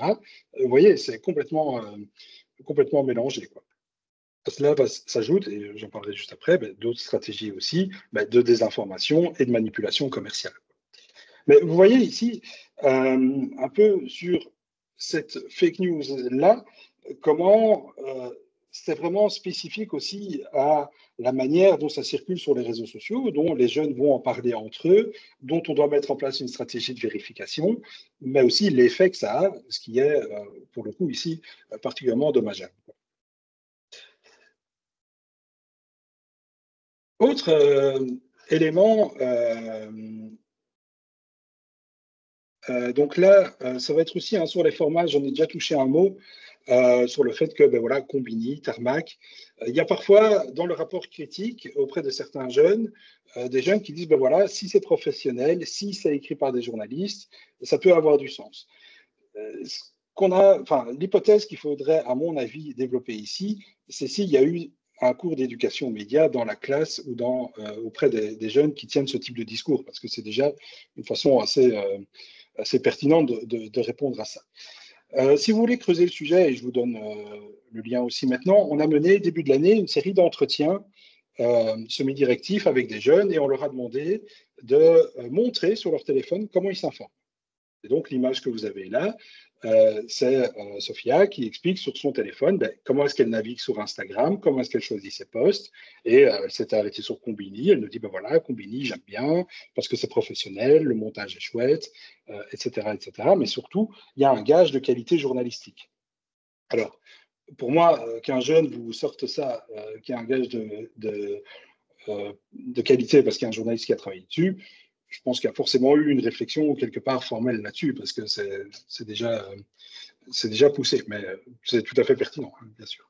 Vous voyez, c'est complètement mélangé, quoi. À cela s'ajoute, et j'en parlerai juste après, d'autres stratégies aussi de désinformation et de manipulation commerciale. Mais vous voyez ici, un peu sur cette fake news-là, comment c'est vraiment spécifique aussi à la manière dont ça circule sur les réseaux sociaux, dont les jeunes vont en parler entre eux, dont on doit mettre en place une stratégie de vérification, mais aussi l'effet que ça a, ce qui est, pour le coup, ici, particulièrement dommageable. Autre élément, donc là, ça va être aussi sur les formats, j'en ai déjà touché un mot, sur le fait que, ben voilà, Combini, Tarmac, il y a parfois dans le rapport critique auprès de certains jeunes, des jeunes qui disent, ben voilà, si c'est professionnel, si c'est écrit par des journalistes, ça peut avoir du sens. L'hypothèse qu'il faudrait, à mon avis, développer ici, c'est s'il y a eu un cours d'éducation aux médias dans la classe ou auprès des jeunes qui tiennent ce type de discours, parce que c'est déjà une façon assez pertinente de répondre à ça. Si vous voulez creuser le sujet, et je vous donne le lien aussi maintenant, on a mené début de l'année une série d'entretiens semi-directifs avec des jeunes et on leur a demandé de montrer sur leur téléphone comment ils s'informent. Et donc l'image que vous avez là, c'est Sophia qui explique sur son téléphone comment est-ce qu'elle navigue sur Instagram, comment est-ce qu'elle choisit ses posts. Et elle s'est arrêtée sur Combini. Elle nous dit, ben voilà, Combini, j'aime bien parce que c'est professionnel, le montage est chouette, etc., etc. Mais surtout, il y a un gage de qualité journalistique. Alors, pour moi, qu'un jeune vous sorte ça, qui est un gage de qualité parce qu'il y a un journaliste qui a travaillé dessus, je pense qu'il y a forcément eu une réflexion quelque part formelle là-dessus, parce que c'est déjà poussé, mais c'est tout à fait pertinent, hein, bien sûr.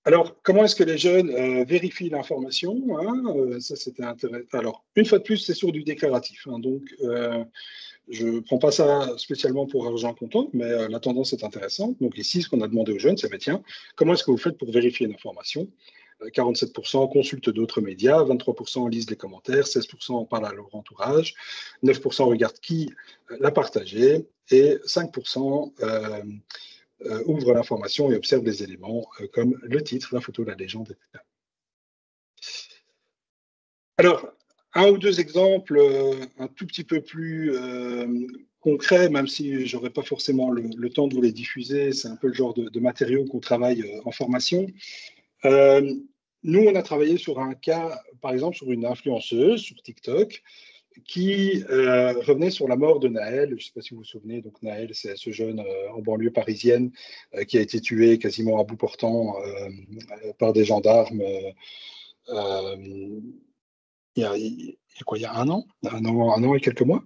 Alors, comment est-ce que les jeunes vérifient l'information, hein, ça, c'était intéressant. Alors, une fois de plus, c'est sur du déclaratif. Hein, donc, je ne prends pas ça spécialement pour argent comptant, mais la tendance est intéressante. Donc, ici, ce qu'on a demandé aux jeunes, c'est, tiens, comment est-ce que vous faites pour vérifier une information? 47% consultent d'autres médias, 23% lisent les commentaires, 16% en parlent à leur entourage, 9% regardent qui l'a partagé et 5% ouvrent l'information et observent des éléments comme le titre, la photo, la légende, etc. Alors, un ou deux exemples un tout petit peu plus concrets, même si je n'aurai pas forcément le temps de vous les diffuser, c'est un peu le genre de matériaux qu'on travaille en formation. Nous, on a travaillé sur un cas, par exemple, sur une influenceuse sur TikTok qui revenait sur la mort de Naël. Je ne sais pas si vous vous souvenez, donc Naël, c'est ce jeune en banlieue parisienne qui a été tué quasiment à bout portant par des gendarmes il y a un an et quelques mois.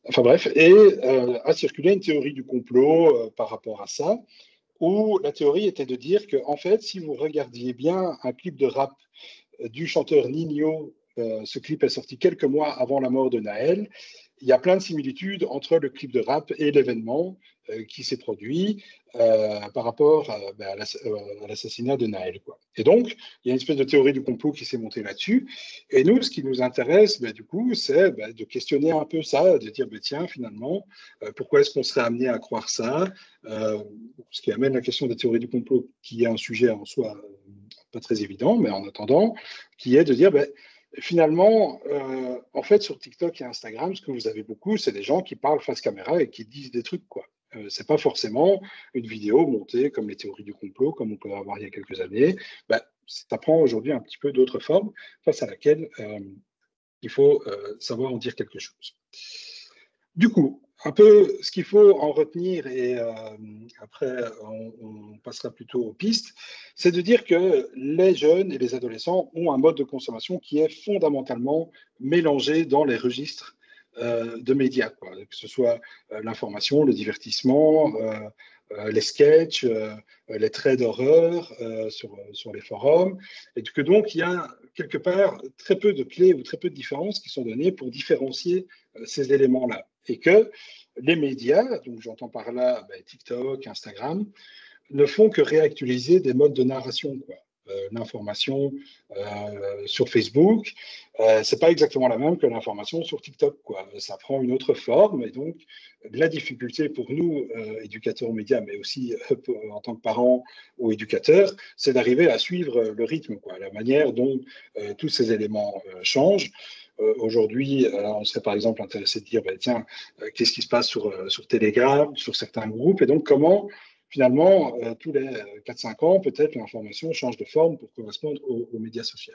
Enfin bref, et a circulé une théorie du complot par rapport à ça, où la théorie était de dire que, en fait, si vous regardiez bien un clip de rap du chanteur Nino, ce clip est sorti quelques mois avant la mort de Naël, il y a plein de similitudes entre le clip de rap et l'événement qui s'est produit par rapport à l'assassinat de Naël, quoi. Et donc, il y a une espèce de théorie du complot qui s'est montée là-dessus. Et nous, ce qui nous intéresse, du coup, c'est de questionner un peu ça, de dire, tiens, finalement, pourquoi est-ce qu'on serait amené à croire ça, ce qui amène la question des théories du complot, qui est un sujet en soi pas très évident, mais en attendant, qui est de dire, finalement, en fait, sur TikTok et Instagram, ce que vous avez beaucoup, c'est des gens qui parlent face caméra et qui disent des trucs, quoi. C'est pas forcément une vidéo montée comme les théories du complot, comme on peut avoir il y a quelques années. Ça prend aujourd'hui un petit peu d'autres formes face à laquelle il faut savoir en dire quelque chose. Du coup, un peu ce qu'il faut en retenir, et après on passera plutôt aux pistes, c'est de dire que les jeunes et les adolescents ont un mode de consommation qui est fondamentalement mélangé dans les registres de médias, quoi. Que ce soit l'information, le divertissement, les sketchs, les traits d'horreur sur les forums, et que donc il y a quelque part très peu de clés ou très peu de différences qui sont données pour différencier ces éléments-là. Et que les médias, donc j'entends par là TikTok, Instagram, ne font que réactualiser des modes de narration, quoi. L'information sur Facebook, c'est pas exactement la même que l'information sur TikTok, quoi. Ça prend une autre forme, et donc la difficulté pour nous, éducateurs médias, mais aussi en tant que parents ou éducateurs, c'est d'arriver à suivre le rythme, quoi, la manière dont tous ces éléments changent. Aujourd'hui, on serait par exemple intéressé de dire, ben, tiens, qu'est-ce qui se passe sur Telegram, sur certains groupes, et donc comment finalement, tous les 4-5 ans, peut-être l'information change de forme pour correspondre aux médias sociaux.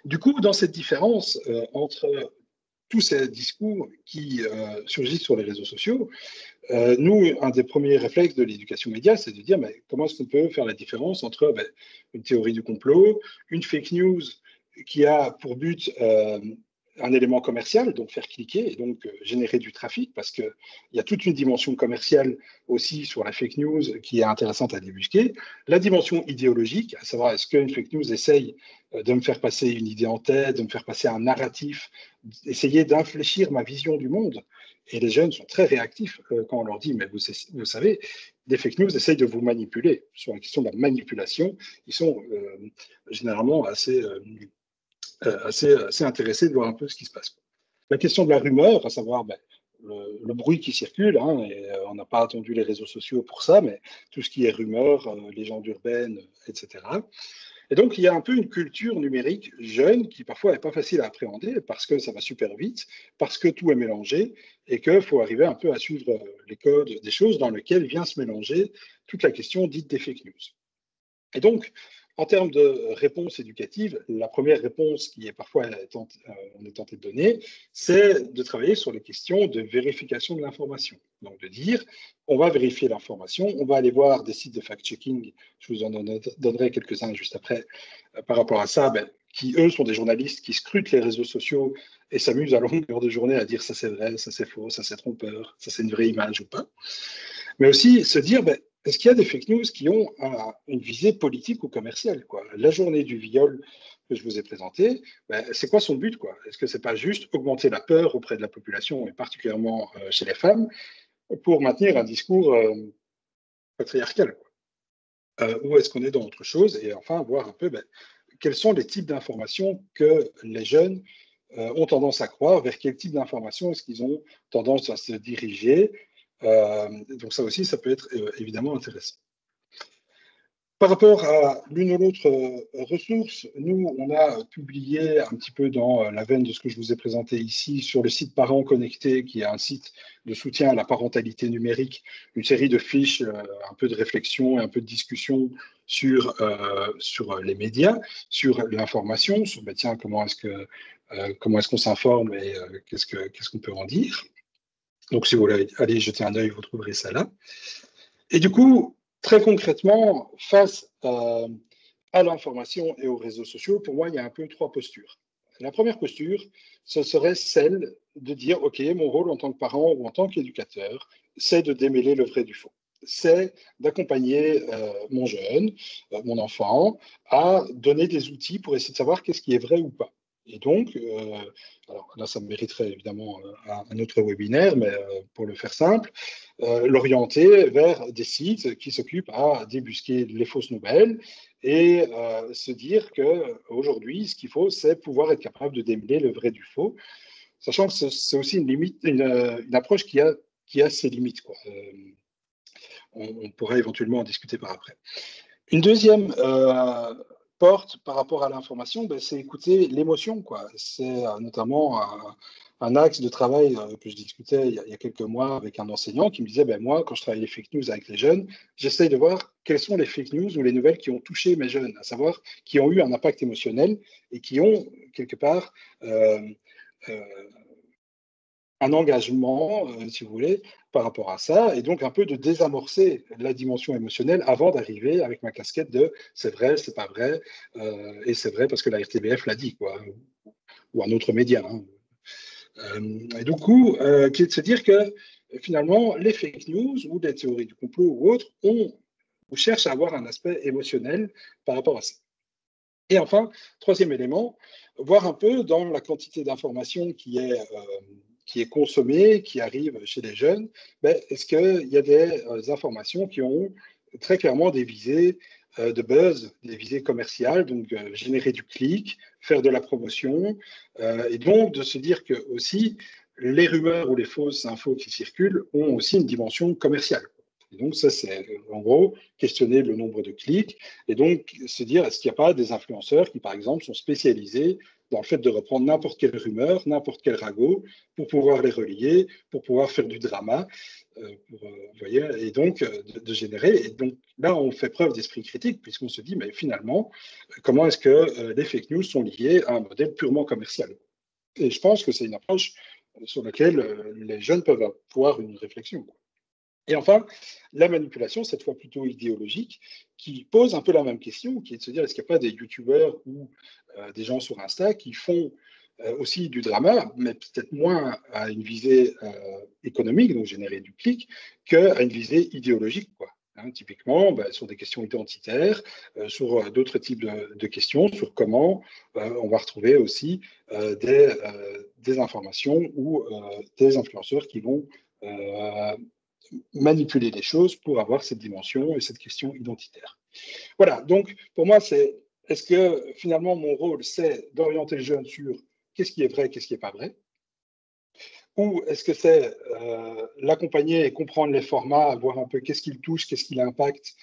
Du coup, dans cette différence entre tous ces discours qui surgissent sur les réseaux sociaux, nous, un des premiers réflexes de l'éducation média, c'est de dire mais comment est-ce qu'on peut faire la différence entre une théorie du complot, une fake news qui a pour but un élément commercial, donc faire cliquer et donc générer du trafic, parce qu'il y a toute une dimension commerciale aussi sur la fake news qui est intéressante à débusquer. La dimension idéologique, à savoir est-ce qu'une fake news essaye de me faire passer une idée en tête, de me faire passer un narratif, essayer d'infléchir ma vision du monde. Et les jeunes sont très réactifs quand on leur dit, mais vous savez, les fake news essayent de vous manipuler. Sur la question de la manipulation, ils sont généralement assez intéressés de voir un peu ce qui se passe. La question de la rumeur, à savoir le bruit qui circule, hein, et on n'a pas attendu les réseaux sociaux pour ça, mais tout ce qui est rumeur, légendes urbaines, etc. Et donc, il y a un peu une culture numérique jeune qui parfois n'est pas facile à appréhender parce que ça va super vite, parce que tout est mélangé et qu'il faut arriver un peu à suivre les codes des choses dans lesquelles vient se mélanger toute la question dite des fake news. Et donc, en termes de réponse éducative, la première réponse qui est parfois on est tenté de donner, c'est de travailler sur les questions de vérification de l'information. Donc de dire, on va vérifier l'information, on va aller voir des sites de fact-checking, je vous en donnerai quelques-uns juste après, par rapport à ça, qui eux sont des journalistes qui scrutent les réseaux sociaux et s'amusent à longueur de journée à dire ça c'est vrai, ça c'est faux, ça c'est trompeur, ça c'est une vraie image ou pas. Mais aussi se dire, est-ce qu'il y a des fake news qui ont une visée politique ou commerciale, quoi. La journée du viol que je vous ai présentée, c'est quoi son but, quoi? Est-ce que c'est pas juste augmenter la peur auprès de la population, et particulièrement chez les femmes, pour maintenir un discours patriarcal, quoi. Ou est-ce qu'on est dans autre chose? Et enfin, voir un peu quels sont les types d'informations que les jeunes ont tendance à croire, vers quel type d'informations est-ce qu'ils ont tendance à se diriger. Donc ça aussi, ça peut être évidemment intéressant. Par rapport à l'une ou l'autre ressource, nous, on a publié un petit peu dans la veine de ce que je vous ai présenté ici sur le site Parents Connectés, qui est un site de soutien à la parentalité numérique, une série de fiches, un peu de réflexion et un peu de discussion sur les médias, sur l'information, sur tiens, comment est-ce qu'on s'informe et qu'est-ce qu'on peut en dire. Donc, si vous voulez aller jeter un œil, vous trouverez ça là. Et du coup, très concrètement, face à l'information et aux réseaux sociaux, pour moi, il y a un peu trois postures. La première posture, ce serait celle de dire, OK, mon rôle en tant que parent ou en tant qu'éducateur, c'est de démêler le vrai du faux. C'est d'accompagner mon jeune, mon enfant, à donner des outils pour essayer de savoir qu'est-ce qui est vrai ou pas. Et donc, alors là, ça mériterait évidemment un autre webinaire, mais pour le faire simple, l'orienter vers des sites qui s'occupent à débusquer les fausses nouvelles et se dire qu'aujourd'hui, ce qu'il faut, c'est pouvoir être capable de démêler le vrai du faux, sachant que c'est aussi une approche qui a ses limites, quoi. On pourrait éventuellement en discuter par après. Une deuxième porte par rapport à l'information, c'est écouter l'émotion, quoi. C'est notamment un axe de travail que je discutais il y a quelques mois avec un enseignant qui me disait, moi, quand je travaille les fake news avec les jeunes, j'essaye de voir quelles sont les fake news ou les nouvelles qui ont touché mes jeunes, à savoir qui ont eu un impact émotionnel et qui ont quelque part un engagement, si vous voulez, par rapport à ça, et donc un peu de désamorcer la dimension émotionnelle avant d'arriver avec ma casquette de c'est vrai, c'est pas vrai, et c'est vrai parce que la RTBF l'a dit, quoi, ou un autre média. Hein. Et du coup, qui est de se dire que finalement, les fake news ou les théories du complot ou autres ou cherchent à avoir un aspect émotionnel par rapport à ça. Et enfin, troisième élément, voir un peu dans la quantité d'informations qui est consommée, qui arrive chez les jeunes, est-ce qu'il y a des informations qui ont très clairement des visées de buzz, des visées commerciales, donc générer du clic, faire de la promotion, et donc de se dire que aussi les rumeurs ou les fausses infos qui circulent ont aussi une dimension commerciale. Et donc, ça, c'est en gros questionner le nombre de clics et donc se dire est-ce qu'il n'y a pas des influenceurs qui, par exemple, sont spécialisés dans le fait de reprendre n'importe quelle rumeur, n'importe quel ragot, pour pouvoir les relier, pour pouvoir faire du drama, vous voyez, et donc de générer. Et donc là, on fait preuve d'esprit critique, puisqu'on se dit, mais finalement, comment est-ce que les fake news sont liées à un modèle purement commercial? Et je pense que c'est une approche sur laquelle les jeunes peuvent avoir une réflexion, quoi. Et enfin, la manipulation, cette fois plutôt idéologique, qui pose un peu la même question, qui est de se dire, est-ce qu'il n'y a pas des youtubeurs ou des gens sur Insta qui font aussi du drama, mais peut-être moins à une visée économique, donc générer du clic, qu'à une visée idéologique, quoi. Hein, typiquement, sur des questions identitaires, sur d'autres types de questions, sur comment on va retrouver aussi des informations ou des influenceurs qui vont manipuler les choses pour avoir cette dimension et cette question identitaire. Voilà, donc pour moi, c'est est-ce que finalement mon rôle, c'est d'orienter le jeune sur qu'est-ce qui est vrai, qu'est-ce qui n'est pas vrai, ou est-ce que c'est l'accompagner et comprendre les formats, voir un peu qu'est-ce qu'il touche, qu'est-ce qu'il impacte,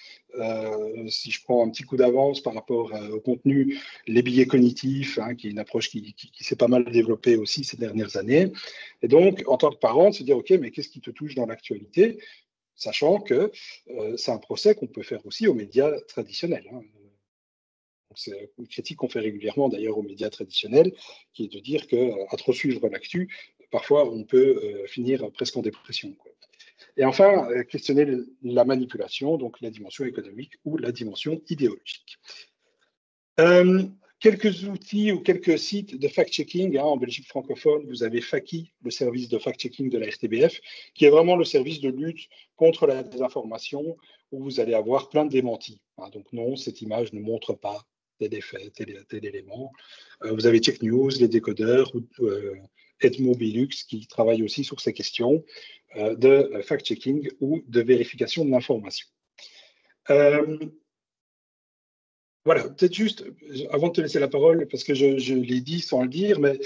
si je prends un petit coup d'avance par rapport au contenu, les biais cognitifs, hein, qui est une approche qui s'est pas mal développée aussi ces dernières années. Et donc, en tant que parent, de se dire, OK, mais qu'est-ce qui te touche dans l'actualité, sachant que c'est un procès qu'on peut faire aussi aux médias traditionnels, hein. C'est une critique qu'on fait régulièrement d'ailleurs aux médias traditionnels, qui est de dire qu'à trop suivre l'actu, parfois on peut finir presque en dépression, quoi. Et enfin, questionner la manipulation, donc la dimension économique ou la dimension idéologique. Euh, Quelques outils ou quelques sites de fact-checking, hein, en Belgique francophone, vous avez Faki, le service de fact-checking de la RTBF, qui est vraiment le service de lutte contre la désinformation, où vous allez avoir plein de démentis, hein. Donc non, cette image ne montre pas tel effet, tel élément. Vous avez Check News, les décodeurs, Edmo Belux, qui travaillent aussi sur ces questions de fact-checking ou de vérification de l'information. Voilà, peut-être juste, avant de te laisser la parole, parce que je l'ai dit sans le dire, mais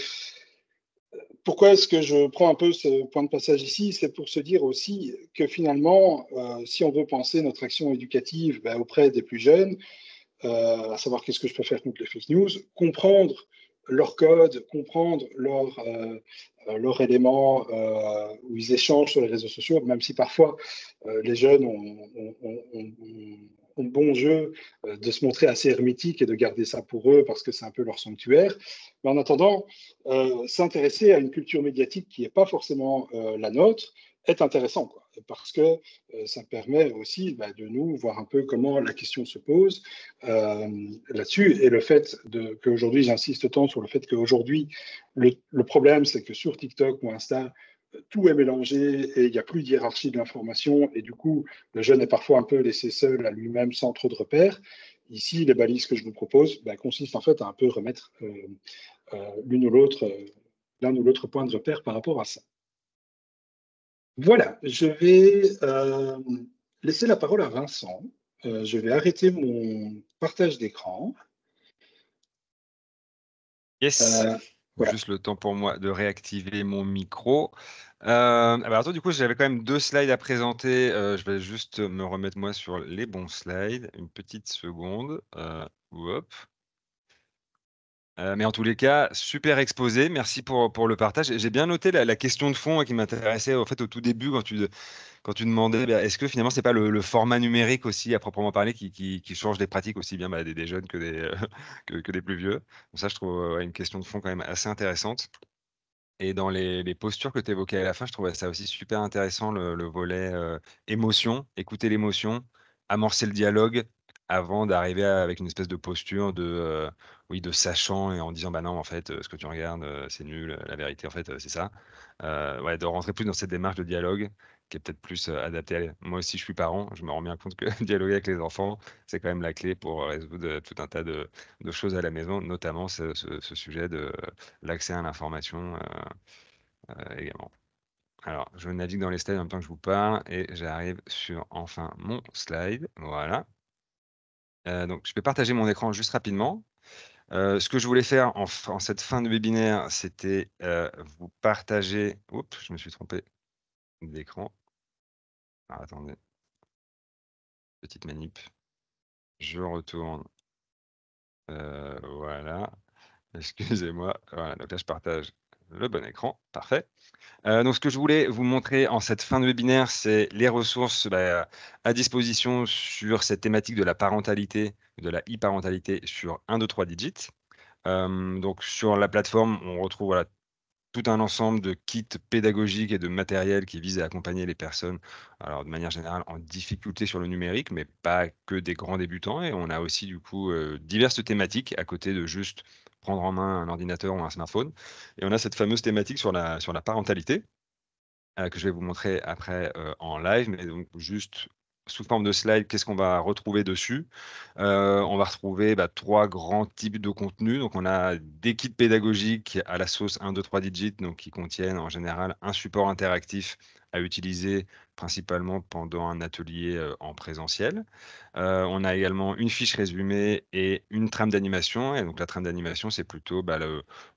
pourquoi est-ce que je prends un peu ce point de passage ici? C'est pour se dire aussi que finalement, si on veut penser notre action éducative auprès des plus jeunes, à savoir qu'est-ce que je peux faire contre les fake news, comprendre leur code, comprendre leur élément où ils échangent sur les réseaux sociaux, même si parfois les jeunes ont bon jeu de se montrer assez hermétiques et de garder ça pour eux parce que c'est un peu leur sanctuaire. Mais en attendant, s'intéresser à une culture médiatique qui n'est pas forcément la nôtre est intéressant, quoi, parce que ça permet aussi de nous voir un peu comment la question se pose là-dessus. Et le fait qu'aujourd'hui, j'insiste tant sur le fait qu'aujourd'hui, le problème, c'est que sur TikTok ou Insta, tout est mélangé et il n'y a plus de hiérarchie de l'information. Et du coup, le jeune est parfois un peu laissé seul à lui-même sans trop de repères. Ici, les balises que je vous propose consistent en fait à un peu remettre l'une ou l'autre, l'un ou l'autre point de repère par rapport à ça. Voilà, je vais laisser la parole à Vincent. Je vais arrêter mon partage d'écran. Yes. Voilà. Juste le temps pour moi de réactiver mon micro. Alors, attends, du coup, j'avais quand même 2 slides à présenter. Je vais juste me remettre moi sur les bons slides. Une petite seconde. Hop. Mais en tous les cas, super exposé. Merci pour le partage. J'ai bien noté la question de fond qui m'intéressait au fait au tout début quand tu demandais est-ce que finalement c'est pas le format numérique aussi à proprement parler qui change les pratiques aussi bien des jeunes que des plus vieux. Donc ça, je trouve une question de fond quand même assez intéressante. Et dans les postures que tu évoquais à la fin, je trouvais ça aussi super intéressant, le volet émotion, écouter l'émotion, amorcer le dialogue avant d'arriver avec une espèce de posture oui, de sachant et en disant bah non, en fait, ce que tu regardes, c'est nul, la vérité, en fait, c'est ça. Ouais, de rentrer plus dans cette démarche de dialogue qui est peut-être plus adaptée moi aussi, je suis parent, je me rends bien compte que dialoguer avec les enfants, c'est quand même la clé pour résoudre tout un tas de choses à la maison, notamment ce sujet de l'accès à l'information également. Alors, je navigue dans les slides en même temps que je vous parle et j'arrive sur enfin mon slide. Voilà. Donc, je vais partager mon écran juste rapidement. Ce que je voulais faire en cette fin de webinaire, c'était vous partager. Oups, je me suis trompé d'écran. Alors, attendez. Petite manip. Je retourne. Voilà. Excusez-moi. Voilà, donc là, je partage le bon écran. Parfait. Donc ce que je voulais vous montrer en cette fin de webinaire, c'est les ressources, à disposition sur cette thématique de la parentalité, de la e-parentalité sur 1, 2, 3 digits. Donc sur la plateforme, on retrouve, voilà, tout un ensemble de kits pédagogiques et de matériel qui visent à accompagner les personnes, alors de manière générale en difficulté sur le numérique, mais pas que des grands débutants. Et on a aussi du coup diverses thématiques à côté de juste prendre en main un ordinateur ou un smartphone. Et on a cette fameuse thématique sur la parentalité que je vais vous montrer après en live, mais donc juste sous forme de slide, qu'est-ce qu'on va retrouver dessus? On va retrouver 3 grands types de contenus. Donc on a des kits pédagogiques à la sauce 1, 2, 3 digits, donc qui contiennent en général un support interactif à utiliser principalement pendant un atelier en présentiel. On a également une fiche résumée et une trame d'animation. Et donc la trame d'animation, c'est plutôt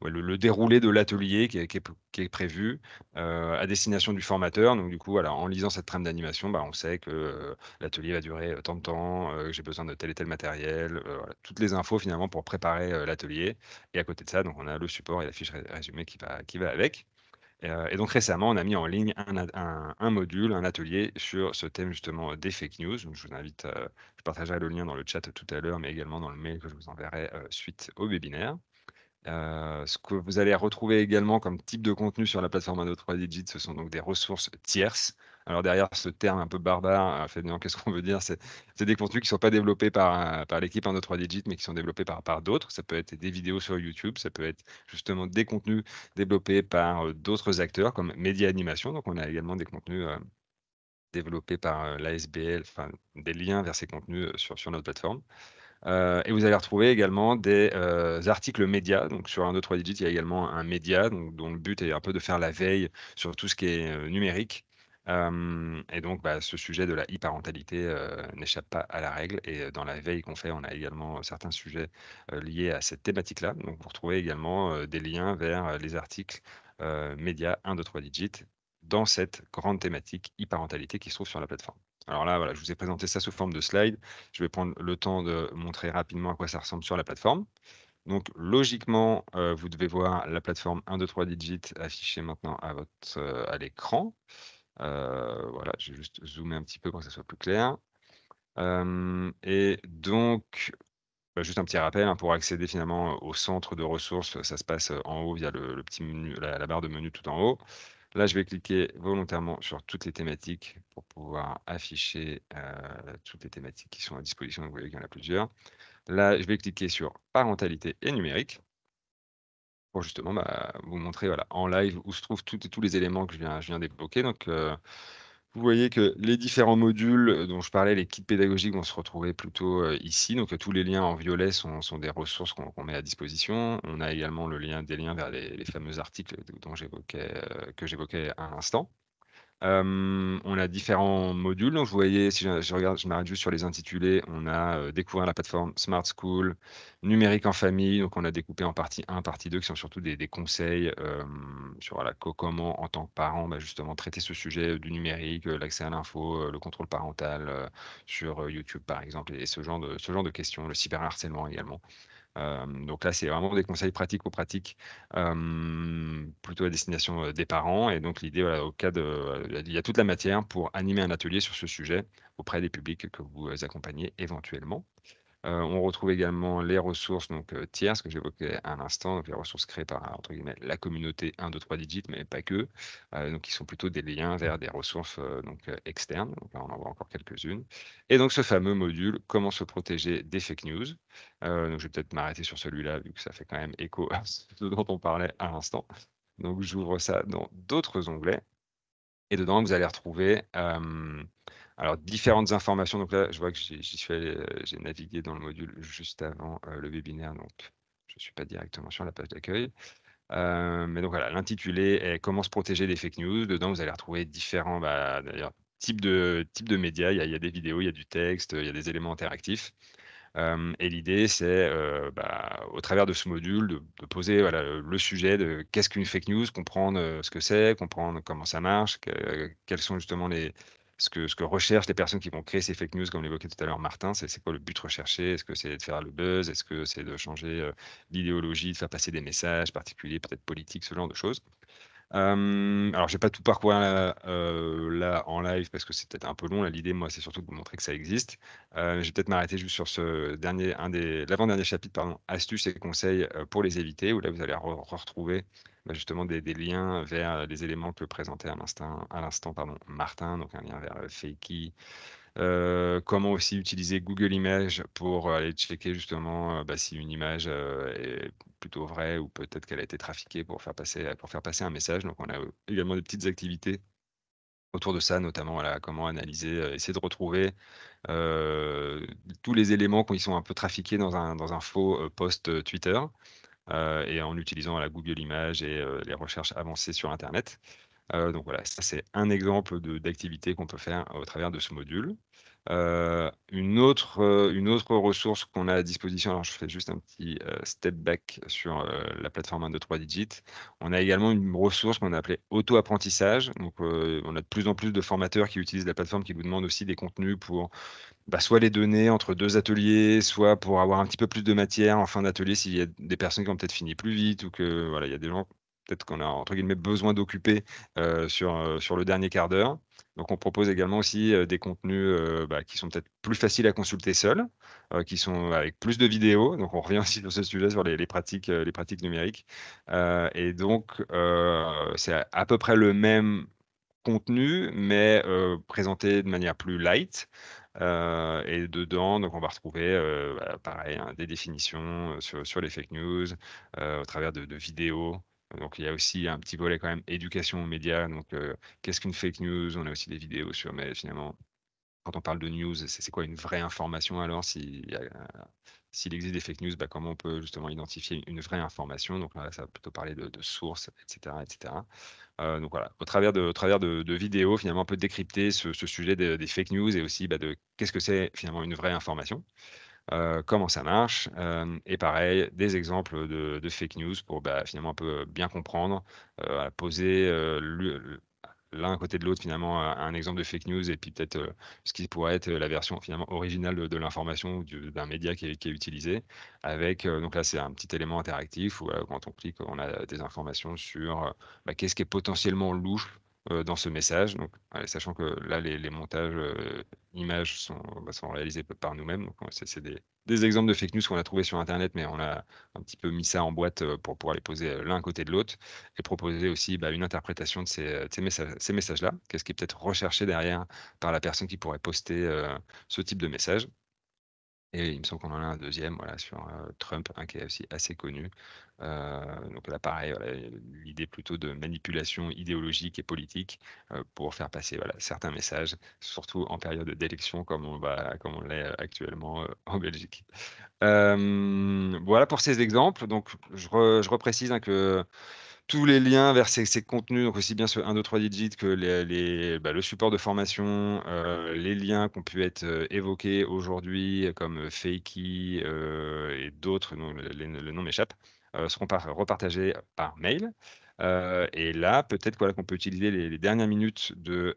le déroulé de l'atelier qui est prévu à destination du formateur. Donc du coup, voilà, en lisant cette trame d'animation, on sait que l'atelier va durer tant de temps, que j'ai besoin de tel et tel matériel, voilà, toutes les infos finalement pour préparer l'atelier. Et à côté de ça, donc on a le support et la fiche résumée qui va avec. Et donc récemment, on a mis en ligne un module, un atelier sur ce thème justement des fake news. Donc je vous invite, je partagerai le lien dans le chat tout à l'heure, mais également dans le mail que je vous enverrai suite au webinaire. Ce que vous allez retrouver également comme type de contenu sur la plateforme 1, 2, 3 digits, ce sont donc des ressources tierces. Alors derrière ce terme un peu barbare, finalement, qu'est-ce qu'on veut dire? C'est des contenus qui ne sont pas développés par l'équipe 1, 2, 3 digits, mais qui sont développés par d'autres. Ça peut être des vidéos sur YouTube, ça peut être justement des contenus développés par d'autres acteurs comme Média Animation. Donc on a également des contenus développés par l'ASBL, enfin des liens vers ces contenus sur notre plateforme. Et vous allez retrouver également des articles médias. Donc sur 1, 2, 3 digits, il y a également un média dont le but est un peu de faire la veille sur tout ce qui est numérique. Et donc, ce sujet de la e-parentalité n'échappe pas à la règle. Et dans la veille qu'on fait, on a également certains sujets liés à cette thématique-là. Donc, vous retrouvez également des liens vers les articles médias 1, 2, 3 digits dans cette grande thématique e-parentalité qui se trouve sur la plateforme. Alors là, voilà, je vous ai présenté ça sous forme de slide. Je vais prendre le temps de montrer rapidement à quoi ça ressemble sur la plateforme. Donc, logiquement, vous devez voir la plateforme 1, 2, 3 digits affichée maintenant à l'écran. Voilà, je vais juste zoomer un petit peu pour que ça soit plus clair. Et donc, juste un petit rappel, hein, pour accéder finalement au centre de ressources, ça se passe en haut via le petit menu, la barre de menu tout en haut. Là, je vais cliquer volontairement sur toutes les thématiques pour pouvoir afficher toutes les thématiques qui sont à disposition. Donc, vous voyez qu'il y en a plusieurs. Là, je vais cliquer sur parentalité et numérique pour justement vous montrer, voilà, en live où se trouvent tous les éléments que je viens d'évoquer. Donc, vous voyez que les différents modules dont je parlais, les kits pédagogiques, vont se retrouver plutôt ici. Donc, tous les liens en violet sont des ressources qu'on met à disposition. On a également des liens vers les fameux articles que j'évoquais à l'instant. On a différents modules. Donc, vous voyez, si je regarde, je m'arrête juste sur les intitulés. On a découvert la plateforme Smart School, numérique en famille. Donc, on a découpé en partie 1, partie 2, qui sont surtout des conseils sur voilà, comment, en tant que parent, justement, traiter ce sujet du numérique, l'accès à l'info, le contrôle parental sur YouTube, par exemple, et ce genre de questions, le cyberharcèlement également. Donc là, c'est vraiment des conseils pratico-pratiques, plutôt à destination des parents. Et donc l'idée, voilà, il y a toute la matière pour animer un atelier sur ce sujet auprès des publics que vous accompagnez éventuellement. On retrouve également les ressources donc, tierces que j'évoquais à l'instant, donc les ressources créées par entre guillemets, la communauté 1, 2, 3 digits, mais pas que, donc qui sont plutôt des liens vers des ressources externes. Donc là, on en voit encore quelques-unes. Et donc ce fameux module, comment se protéger des fake news. Donc je vais peut-être m'arrêter sur celui-là, vu que ça fait quand même écho à ce dont on parlait à l'instant. Donc j'ouvre ça dans d'autres onglets. Et dedans, vous allez retrouver alors différentes informations. Donc là, je vois que j'y suis allé, j'ai navigué dans le module juste avant le webinaire, donc je ne suis pas directement sur la page d'accueil. Mais donc voilà, l'intitulé est Comment se protéger des fake news. Dedans, vous allez retrouver différents d'ailleurs, types de médias. Il y a des vidéos, il y a du texte, il y a des éléments interactifs. Et l'idée, c'est, au travers de ce module, de poser voilà, le sujet de qu'est-ce qu'une fake news, comprendre ce que c'est, comprendre comment ça marche, quels sont justement ce que recherchent les personnes qui vont créer ces fake news, comme l'évoquait tout à l'heure Martin. C'est quoi le but recherché? Est-ce que c'est de faire le buzz? Est-ce que c'est de changer l'idéologie, de faire passer des messages particuliers, peut-être politiques, ce genre de choses? Alors, je vais pas tout parcourir là en live parce que c'est peut-être un peu long. L'idée, moi, c'est surtout de vous montrer que ça existe. Je vais peut-être m'arrêter juste sur l'avant-dernier chapitre, pardon, astuces et conseils pour les éviter, où là, vous allez retrouver justement des liens vers les éléments que présentait à l'instant, pardon, Martin, donc un lien vers Fakey. Comment aussi utiliser Google Images pour aller checker justement si une image est plutôt vraie ou peut-être qu'elle a été trafiquée pour faire passer un message. Donc on a également des petites activités autour de ça, notamment voilà, comment analyser, essayer de retrouver tous les éléments qui sont un peu trafiqués dans un faux post Twitter, et en utilisant la Google Images et les recherches avancées sur Internet. Donc voilà, ça c'est un exemple d'activité qu'on peut faire au travers de ce module. Une autre ressource qu'on a à disposition, alors je fais juste un petit step back sur la plateforme 1, 2, 3 digits. On a également une ressource qu'on a appelée auto-apprentissage. Donc on a de plus en plus de formateurs qui utilisent la plateforme, qui vous demandent aussi des contenus pour soit les donner entre 2 ateliers, soit pour avoir un petit peu plus de matière en fin d'atelier s'il y a des personnes qui ont peut-être fini plus vite ou que voilà, il y a des gens peut-être qu'on a entre guillemets besoin d'occuper sur le dernier quart d'heure. Donc on propose également aussi des contenus qui sont peut-être plus faciles à consulter seuls, qui sont avec plus de vidéos. Donc on revient aussi sur ce sujet sur les pratiques numériques. Et donc c'est à peu près le même contenu, mais présenté de manière plus light. Et dedans, donc on va retrouver pareil, hein, des définitions sur les fake news au travers de vidéos. Donc il y a aussi un petit volet quand même éducation aux médias. Donc qu'est-ce qu'une fake news? On a aussi des vidéos sur, mais finalement, quand on parle de news, c'est quoi une vraie information alors? S'il existe des fake news, comment on peut justement identifier une vraie information? Donc là, ça va plutôt parler de sources, etc., etc. Donc voilà, au travers de vidéos, finalement, on peut décrypter ce sujet des fake news et aussi de qu'est-ce que c'est finalement une vraie information, comment ça marche, et pareil, des exemples de fake news pour finalement un peu bien comprendre, poser l'un à côté de l'autre finalement un exemple de fake news et puis peut-être ce qui pourrait être la version finalement originale de l'information ou d'un média qui est utilisé avec donc là c'est un petit élément interactif où quand on clique on a des informations sur qu'est-ce qui est potentiellement louche dans ce message. Donc sachant que là les montages images sont réalisés par nous-mêmes, donc c'est des exemples de fake news qu'on a trouvés sur internet, mais on a un petit peu mis ça en boîte pour pouvoir les poser l'un à côté de l'autre et proposer aussi une interprétation de ces messages-là, qu'est-ce qui est peut-être recherché derrière par la personne qui pourrait poster ce type de message. Et il me semble qu'on en a un deuxième voilà, sur Trump, qui est aussi assez connu. Donc là, pareil, voilà, l'idée plutôt de manipulation idéologique et politique pour faire passer certains messages, surtout en période d'élection comme on l'est actuellement en Belgique. Voilà pour ces exemples. Donc, je reprécise que tous les liens vers ces contenus, donc aussi bien sur 1, 2, 3 digits que le support de formation, les liens qui ont pu être évoqués aujourd'hui, comme Fakey et d'autres, le nom m'échappe, seront repartagés par mail. Et là, peut-être qu'on peut utiliser les dernières minutes de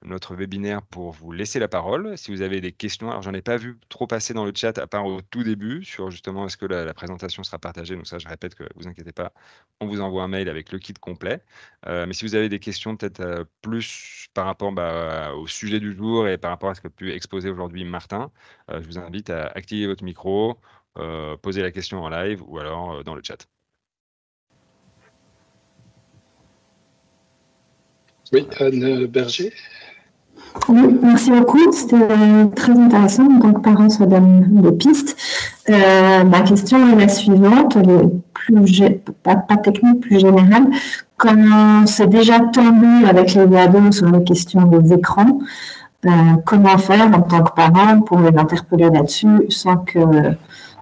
notre webinaire pour vous laisser la parole. Si vous avez des questions, alors j'en ai pas vu trop passer dans le chat, à part au tout début, sur justement est-ce que la présentation sera partagée. Donc ça, je répète que vous inquiétez pas, on vous envoie un mail avec le kit complet. Mais si vous avez des questions peut-être plus par rapport au sujet du jour et par rapport à ce qu'a pu exposer aujourd'hui Martin, je vous invite à activer votre micro, poser la question en live ou alors dans le chat. Oui, Anne Berger. Oui, merci beaucoup. C'était très intéressant. En tant que parent, ça donne des pistes. Ma question est la suivante. Elle est pas technique, plus générale. Comme on s'est déjà tendu avec les ados sur les questions des écrans, comment faire en tant que parent pour les interpeller là-dessus sans que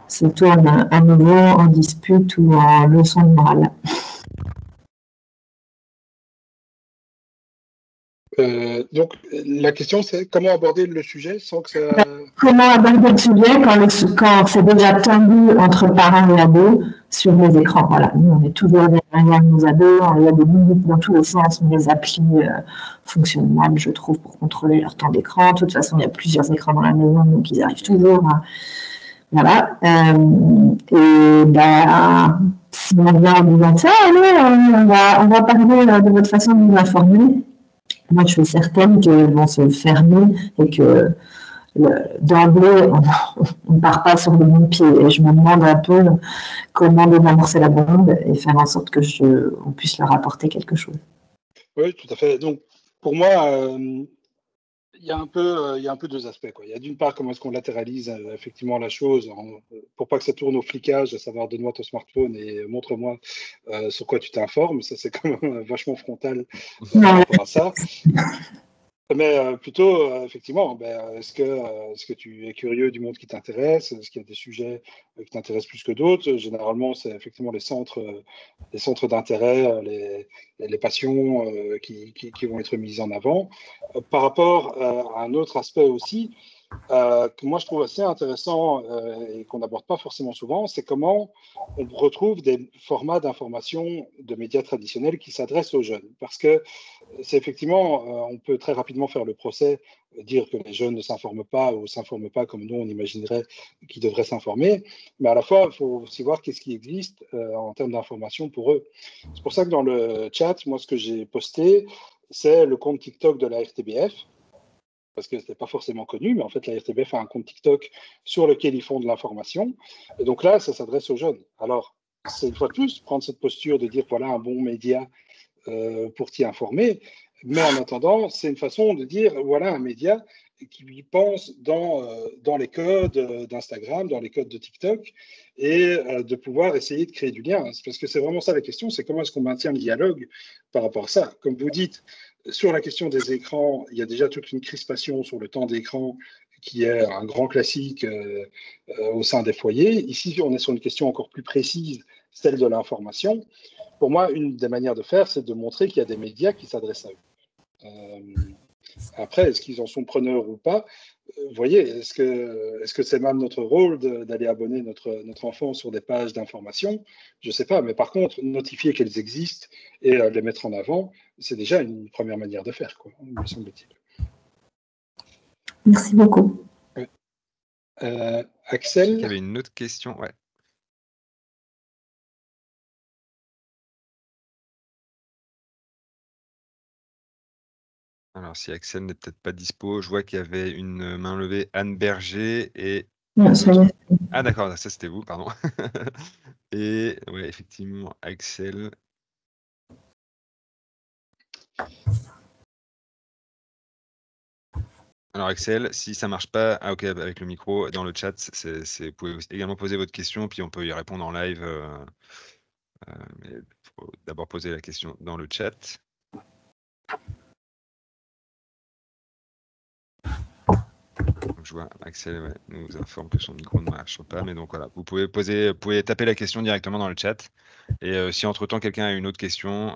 ça tourne à nouveau en dispute ou en leçon de morale? Donc, la question, c'est comment aborder le sujet sans que ça... Comment aborder le sujet quand c'est déjà tendu entre parents et ados sur les écrans. Voilà, nous, on est toujours derrière nos ados, il y a des limites dans tous les sens, mais les applis fonctionnent mal, je trouve, pour contrôler leur temps d'écran. De toute façon, il y a plusieurs écrans dans la maison, donc ils arrivent toujours à... Voilà. Et si on vient en disant, tiens, allez, on va parler de votre façon de nous informer, moi, je suis certaine qu'ils vont se fermer et que d'emblée, on ne part pas sur le bon pied. Et je me demande un peu comment désamorcer la bombe et faire en sorte qu'on puisse leur apporter quelque chose. Oui, tout à fait. Donc, pour moi, il y a un peu deux aspects, quoi. Il y a d'une part comment est-ce qu'on latéralise effectivement la chose pour pas que ça tourne au flicage, à savoir donne-moi ton smartphone et montre-moi sur quoi tu t'informes. Ça, c'est quand même vachement frontal par rapport à ça. Mais plutôt, effectivement, est-ce que tu es curieux du monde qui t'intéresse? Est-ce qu'il y a des sujets qui t'intéressent plus que d'autres? Généralement, c'est effectivement les centres d'intérêt, les passions qui vont être mises en avant. Par rapport à un autre aspect aussi, que moi je trouve assez intéressant et qu'on n'aborde pas forcément souvent, c'est comment on retrouve des formats d'information de médias traditionnels qui s'adressent aux jeunes. Parce que c'est effectivement, on peut très rapidement faire le procès, dire que les jeunes ne s'informent pas ou s'informent pas comme nous on imaginerait qu'ils devraient s'informer, mais à la fois il faut aussi voir qu'est-ce qui existe en termes d'information pour eux. C'est pour ça que dans le chat, moi ce que j'ai posté, c'est le compte TikTok de la RTBF, parce que ce n'était pas forcément connu, mais en fait, la RTBF a un compte TikTok sur lequel ils font de l'information. Et donc là, ça s'adresse aux jeunes. Alors, c'est une fois de plus prendre cette posture de dire, voilà un bon média pour t'y informer. Mais en attendant, c'est une façon de dire, voilà un média qui pense dans les codes d'Instagram, dans les codes de TikTok, et de pouvoir essayer de créer du lien. Parce que c'est vraiment ça la question, c'est comment est-ce qu'on maintient le dialogue par rapport à ça. Comme vous dites, sur la question des écrans, il y a déjà toute une crispation sur le temps d'écran qui est un grand classique au sein des foyers. Ici, on est sur une question encore plus précise, celle de l'information. Pour moi, une des manières de faire, c'est de montrer qu'il y a des médias qui s'adressent à eux. Après, est-ce qu'ils en sont preneurs ou pas? Vous voyez, est-ce que c'est même notre rôle d'aller abonner notre enfant sur des pages d'information? Je ne sais pas, mais par contre, notifier qu'elles existent et les mettre en avant, c'est déjà une première manière de faire, quoi, me semble-t-il. Merci beaucoup. Ouais. Axel? Il y avait une autre question, ouais. Alors, si Axel n'est peut-être pas dispo, je vois qu'il y avait une main levée, Anne Berger et... Non, ça y est. Ah d'accord, ça c'était vous, pardon. Et ouais, effectivement, Axel. Alors Axel, si ça marche pas, ok, avec le micro dans le chat, vous pouvez également poser votre question, puis on peut y répondre en live. Mais il faut d'abord poser la question dans le chat. Donc, je vois Axel nous informe que son micro ne marche pas, mais donc voilà, vous pouvez taper la question directement dans le chat. Et si entre-temps quelqu'un a une autre question.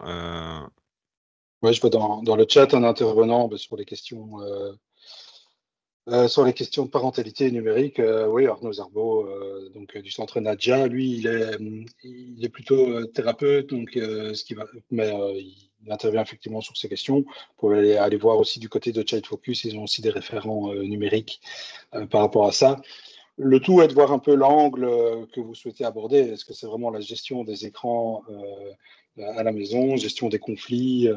Ouais, je vois dans le chat un intervenant sur les questions. Sur les questions de parentalité numérique, oui, Arnaud Zarbo, du centre Nadja, lui, il est plutôt thérapeute, donc il intervient effectivement sur ces questions. Vous pouvez aller voir aussi du côté de Child Focus, ils ont aussi des référents numériques par rapport à ça. Le tout est de voir un peu l'angle que vous souhaitez aborder. Est-ce que c'est vraiment la gestion des écrans à la maison, gestion des conflits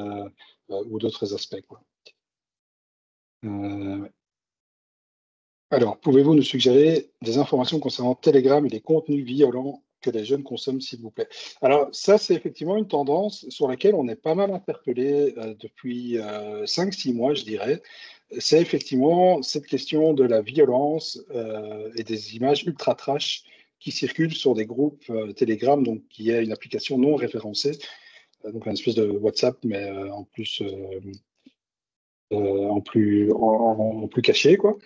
ou d'autres aspects, quoi. Alors, pouvez-vous nous suggérer des informations concernant Telegram et les contenus violents que les jeunes consomment, s'il vous plaît? Alors, ça, c'est effectivement une tendance sur laquelle on est pas mal interpellé depuis 5-6 mois, je dirais. C'est effectivement cette question de la violence et des images ultra trash qui circulent sur des groupes Telegram, donc qui est une application non référencée, donc une espèce de WhatsApp, mais en plus caché, quoi.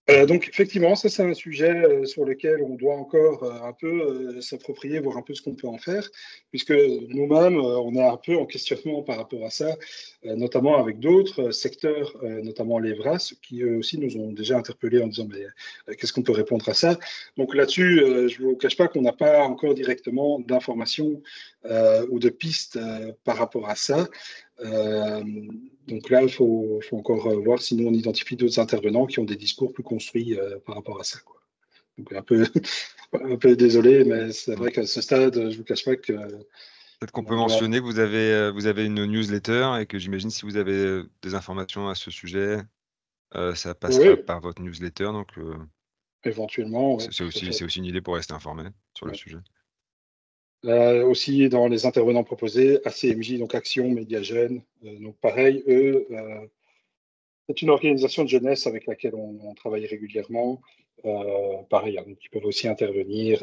Donc, effectivement, ça, c'est un sujet sur lequel on doit encore un peu s'approprier, voir un peu ce qu'on peut en faire, puisque nous-mêmes, on est un peu en questionnement par rapport à ça, notamment avec d'autres secteurs, notamment les VRAS, qui eux aussi nous ont déjà interpellés en disant mais qu'est-ce qu'on peut répondre à ça? Donc là-dessus, je ne vous cache pas qu'on n'a pas encore directement d'informations ou de pistes par rapport à ça. Donc là, il faut encore voir si nous on identifie d'autres intervenants qui ont des discours plus construits par rapport à ça, quoi. Donc un peu désolé, mais c'est vrai qu'à ce stade, je ne vous cache pas que. Peut-être qu'on peut mentionner que vous avez une newsletter et que j'imagine si vous avez des informations à ce sujet, ça passera par votre newsletter. Donc, éventuellement, ouais, c'est aussi une idée pour rester informé sur le sujet. Aussi, dans les intervenants proposés, ACMJ, donc Action Média Jeunes. Donc pareil, eux, c'est une organisation de jeunesse avec laquelle on travaille régulièrement. Pareil, donc ils peuvent aussi intervenir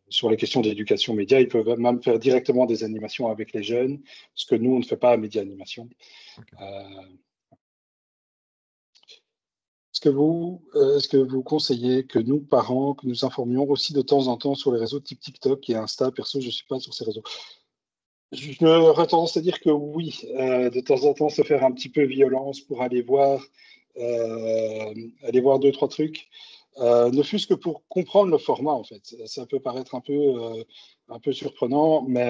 sur les questions d'éducation média. Ils peuvent même faire directement des animations avec les jeunes, ce que nous, on ne fait pas à Média Animation. Okay. Est-ce que vous conseillez que nous, parents, que nous informions aussi de temps en temps sur les réseaux type TikTok et Insta? Perso, je ne suis pas sur ces réseaux. J'aurais tendance à dire que oui, de temps en temps, se faire un petit peu violence pour aller voir 2-3 trucs, ne fût-ce que pour comprendre le format, en fait. Ça peut paraître un peu surprenant, mais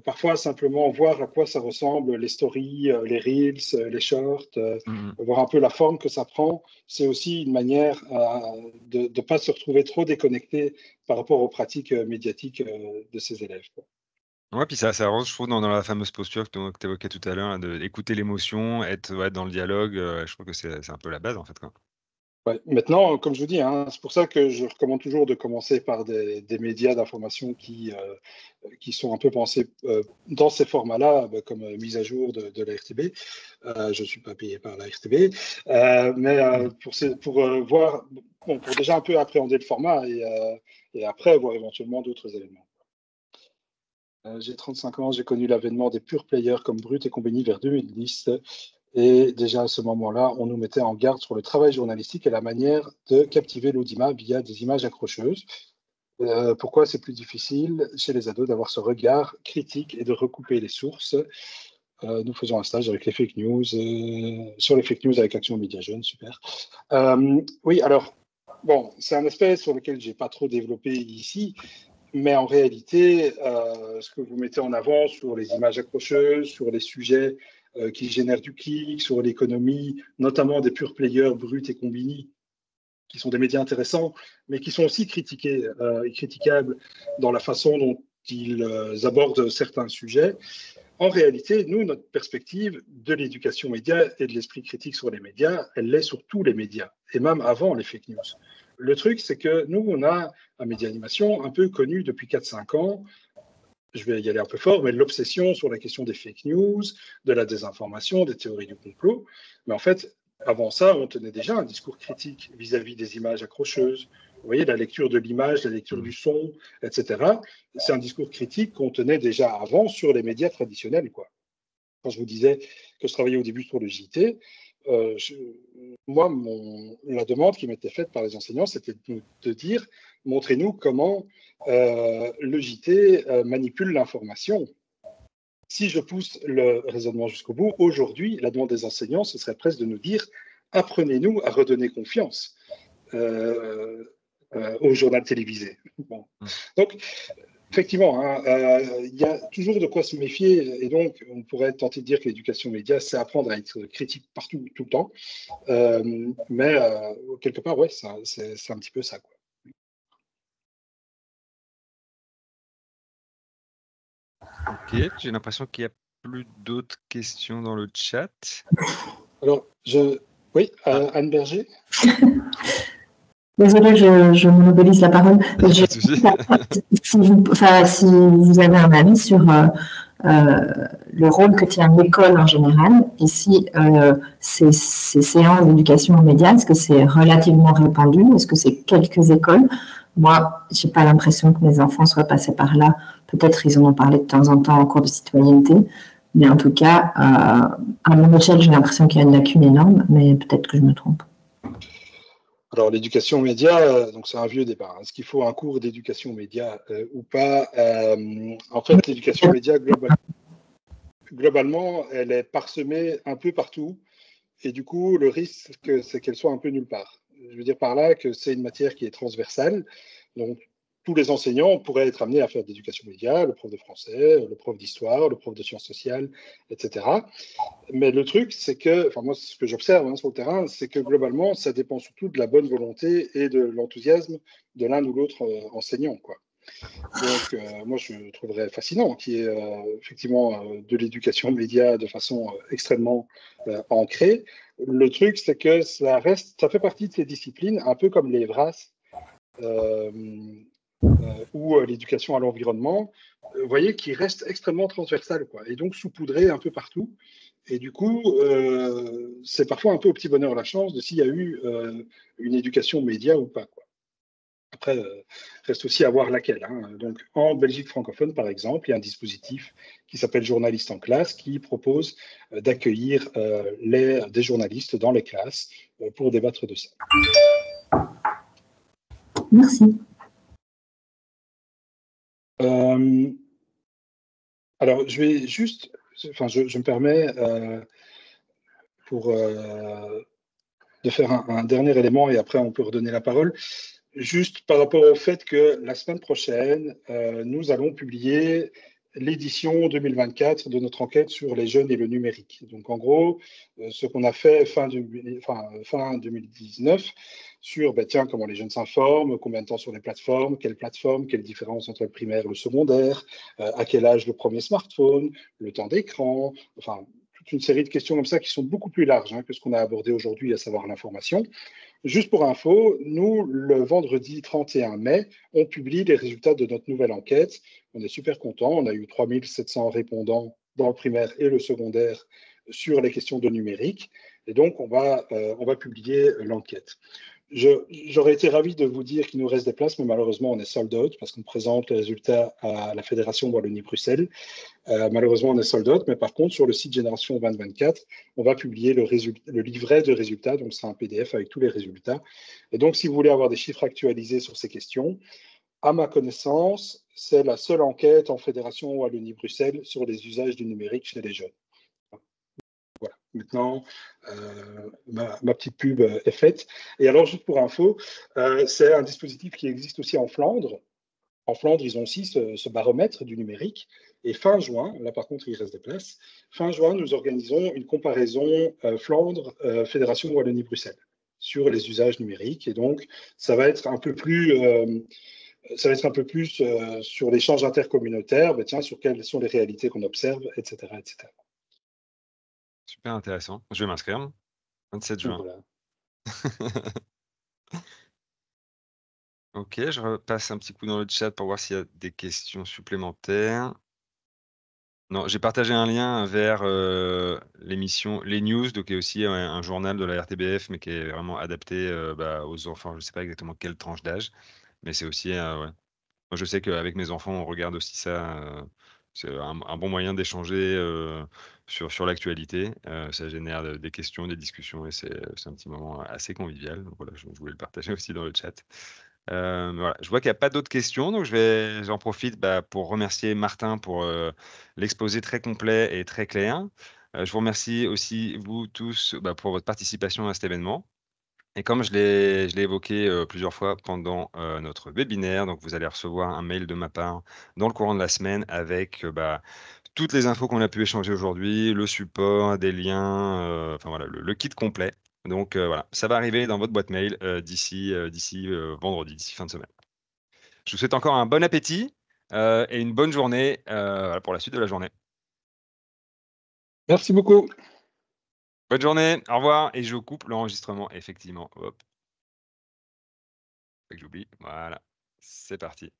parfois, simplement voir à quoi ça ressemble, les stories, les reels, les shorts, voir un peu la forme que ça prend, c'est aussi une manière de ne pas se retrouver trop déconnecté par rapport aux pratiques médiatiques de ses élèves, quoi. Ouais, puis ça rentre, je trouve, dans la fameuse posture que tu évoquais tout à l'heure, d'écouter l'émotion, être dans le dialogue. Je trouve que c'est un peu la base, en fait, quoi. Ouais. Maintenant, comme je vous dis, hein, c'est pour ça que je recommande toujours de commencer par des médias d'information qui sont un peu pensés dans ces formats-là, comme mise à jour de la RTB. Je ne suis pas payé par la RTB, mais pour voir, bon, pour déjà un peu appréhender le format et après voir éventuellement d'autres éléments. J'ai 35 ans, j'ai connu l'avènement des pure players comme Brut et compagnie vers 2010. Et déjà à ce moment-là, on nous mettait en garde sur le travail journalistique et la manière de captiver l'audimat via des images accrocheuses. Pourquoi c'est plus difficile chez les ados d'avoir ce regard critique et de recouper les sources? Nous faisons un stage avec les fake news, sur les fake news avec Action Média Jeunes, super. Oui, alors, bon, c'est un aspect sur lequel je n'ai pas trop développé ici, mais en réalité, ce que vous mettez en avant sur les images accrocheuses, sur les sujets qui génèrent du clic, sur l'économie, notamment des pure players, Brut et Combini, qui sont des médias intéressants, mais qui sont aussi critiqués et critiquables dans la façon dont ils abordent certains sujets. En réalité, nous, notre perspective de l'éducation média et de l'esprit critique sur les médias, elle l'est sur tous les médias, et même avant les fake news. Le truc, c'est que nous, on a un Média Animation un peu connu depuis 4-5 ans. Je vais y aller un peu fort, mais l'obsession sur la question des fake news, de la désinformation, des théories du complot. Mais en fait, avant ça, on tenait déjà un discours critique vis-à-vis des images accrocheuses. Vous voyez, la lecture de l'image, la lecture du son, etc. C'est un discours critique qu'on tenait déjà avant sur les médias traditionnels, quoi. Quand je vous disais que je travaillais au début sur le JT, moi, la demande qui m'était faite par les enseignants, c'était de dire, montrez-nous comment le JT manipule l'information. Si je pousse le raisonnement jusqu'au bout, aujourd'hui, la demande des enseignants, ce serait presque de nous dire, apprenez-nous à redonner confiance au journal télévisé. Bon. Donc, effectivement, il y a toujours de quoi se méfier, et donc on pourrait tenter de dire que l'éducation média, c'est apprendre à être critique partout, tout le temps, mais quelque part, ouais, c'est un petit peu ça, quoi. Ok, j'ai l'impression qu'il n'y a plus d'autres questions dans le chat. Alors, oui, Anne Berger. Désolée, je monopolise la parole. Si vous avez un avis sur le rôle que tient l'école en général, et si ces séances d'éducation aux médias, est-ce que c'est relativement répandu? Est-ce que c'est quelques écoles? Moi, je n'ai pas l'impression que mes enfants soient passés par là. Peut-être ils en ont parlé de temps en temps en cours de citoyenneté, mais en tout cas, à mon échelle, j'ai l'impression qu'il y a une lacune énorme, mais peut-être que je me trompe. Alors, l'éducation média, donc c'est un vieux débat. Est-ce qu'il faut un cours d'éducation média ou pas? En fait, l'éducation média, globalement, elle est parsemée un peu partout. Et du coup, le risque, c'est qu'elle soit un peu nulle part. Je veux dire par là que c'est une matière qui est transversale. Donc, tous les enseignants pourraient être amenés à faire de l'éducation média, le prof de français, le prof d'histoire, le prof de sciences sociales, etc. Mais le truc, c'est que, enfin moi, ce que j'observe sur le terrain, c'est que globalement, ça dépend surtout de la bonne volonté et de l'enthousiasme de l'un ou l'autre enseignant, quoi. Donc, moi, je trouverais fascinant qu'il y ait effectivement de l'éducation média de façon extrêmement ancrée. Le truc, c'est que ça fait partie de ces disciplines, un peu comme les VRAS ou l'éducation à l'environnement, vous voyez, qui restent extrêmement transversales, quoi, et donc saupoudrées un peu partout. Et du coup, c'est parfois un peu au petit bonheur la chance de s'il y a eu une éducation média ou pas, quoi. Après, reste aussi à voir laquelle, hein. Donc, en Belgique francophone, par exemple, il y a un dispositif qui s'appelle Journalistes en classe qui propose d'accueillir des journalistes dans les classes pour débattre de ça. Merci. Alors, je vais juste, enfin, je me permets de faire un dernier élément et après on peut redonner la parole. Juste par rapport au fait que la semaine prochaine, nous allons publier l'édition 2024 de notre enquête sur les jeunes et le numérique. Donc en gros, ce qu'on a fait fin 2019 sur comment les jeunes s'informent, combien de temps sur les plateformes, quelle différence entre le primaire et le secondaire, à quel âge le premier smartphone, le temps d'écran, enfin toute une série de questions comme ça qui sont beaucoup plus larges que ce qu'on a abordé aujourd'hui, à savoir l'information. Juste pour info, nous, le vendredi 31 mai, on publie les résultats de notre nouvelle enquête. On est super contents. On a eu 3700 répondants dans le primaire et le secondaire sur les questions de numérique. Et donc, on va publier l'enquête. J'aurais été ravi de vous dire qu'il nous reste des places, mais malheureusement, on est sold out parce qu'on présente les résultats à la Fédération Wallonie-Bruxelles. Malheureusement, on est sold out, mais par contre, sur le site Génération 2024, on va publier le livret de résultats. Donc, c'est un PDF avec tous les résultats. Et donc, si vous voulez avoir des chiffres actualisés sur ces questions, à ma connaissance, c'est la seule enquête en Fédération Wallonie-Bruxelles sur les usages du numérique chez les jeunes. Voilà, maintenant, ma petite pub est faite. Et alors, juste pour info, c'est un dispositif qui existe aussi en Flandre. En Flandre, ils ont aussi ce baromètre du numérique. Et fin juin, là par contre, il reste des places, fin juin, nous organisons une comparaison Flandre, Fédération Wallonie-Bruxelles sur les usages numériques. Et donc, ça va être un peu plus, sur l'échange intercommunautaire, sur quelles sont les réalités qu'on observe, etc., etc. Super intéressant. Je vais m'inscrire. 27 juin. Voilà. Ok, je repasse un petit coup dans le chat pour voir s'il y a des questions supplémentaires. Non, j'ai partagé un lien vers l'émission Les News, donc qui est aussi un journal de la RTBF, mais qui est vraiment adapté aux enfants. Je ne sais pas exactement quelle tranche d'âge, mais c'est aussi, ouais. Moi, je sais qu'avec mes enfants, on regarde aussi ça. C'est un bon moyen d'échanger sur l'actualité. Ça génère des questions, des discussions, et c'est un petit moment assez convivial. Donc voilà, je voulais le partager aussi dans le chat. Voilà. Je vois qu'il n'y a pas d'autres questions, donc j'en profite pour remercier Martin pour l'exposé très complet et très clair. Je vous remercie aussi, vous tous, pour votre participation à cet événement. Et comme je l'ai évoqué plusieurs fois pendant notre webinaire, donc vous allez recevoir un mail de ma part dans le courant de la semaine avec toutes les infos qu'on a pu échanger aujourd'hui, le support, des liens, enfin voilà, le kit complet. Donc voilà, ça va arriver dans votre boîte mail d'ici vendredi, d'ici fin de semaine. Je vous souhaite encore un bon appétit et une bonne journée pour la suite de la journée. Merci beaucoup. Bonne journée, au revoir, et je coupe l'enregistrement, effectivement. Hop. Faut que j'oublie, voilà, c'est parti.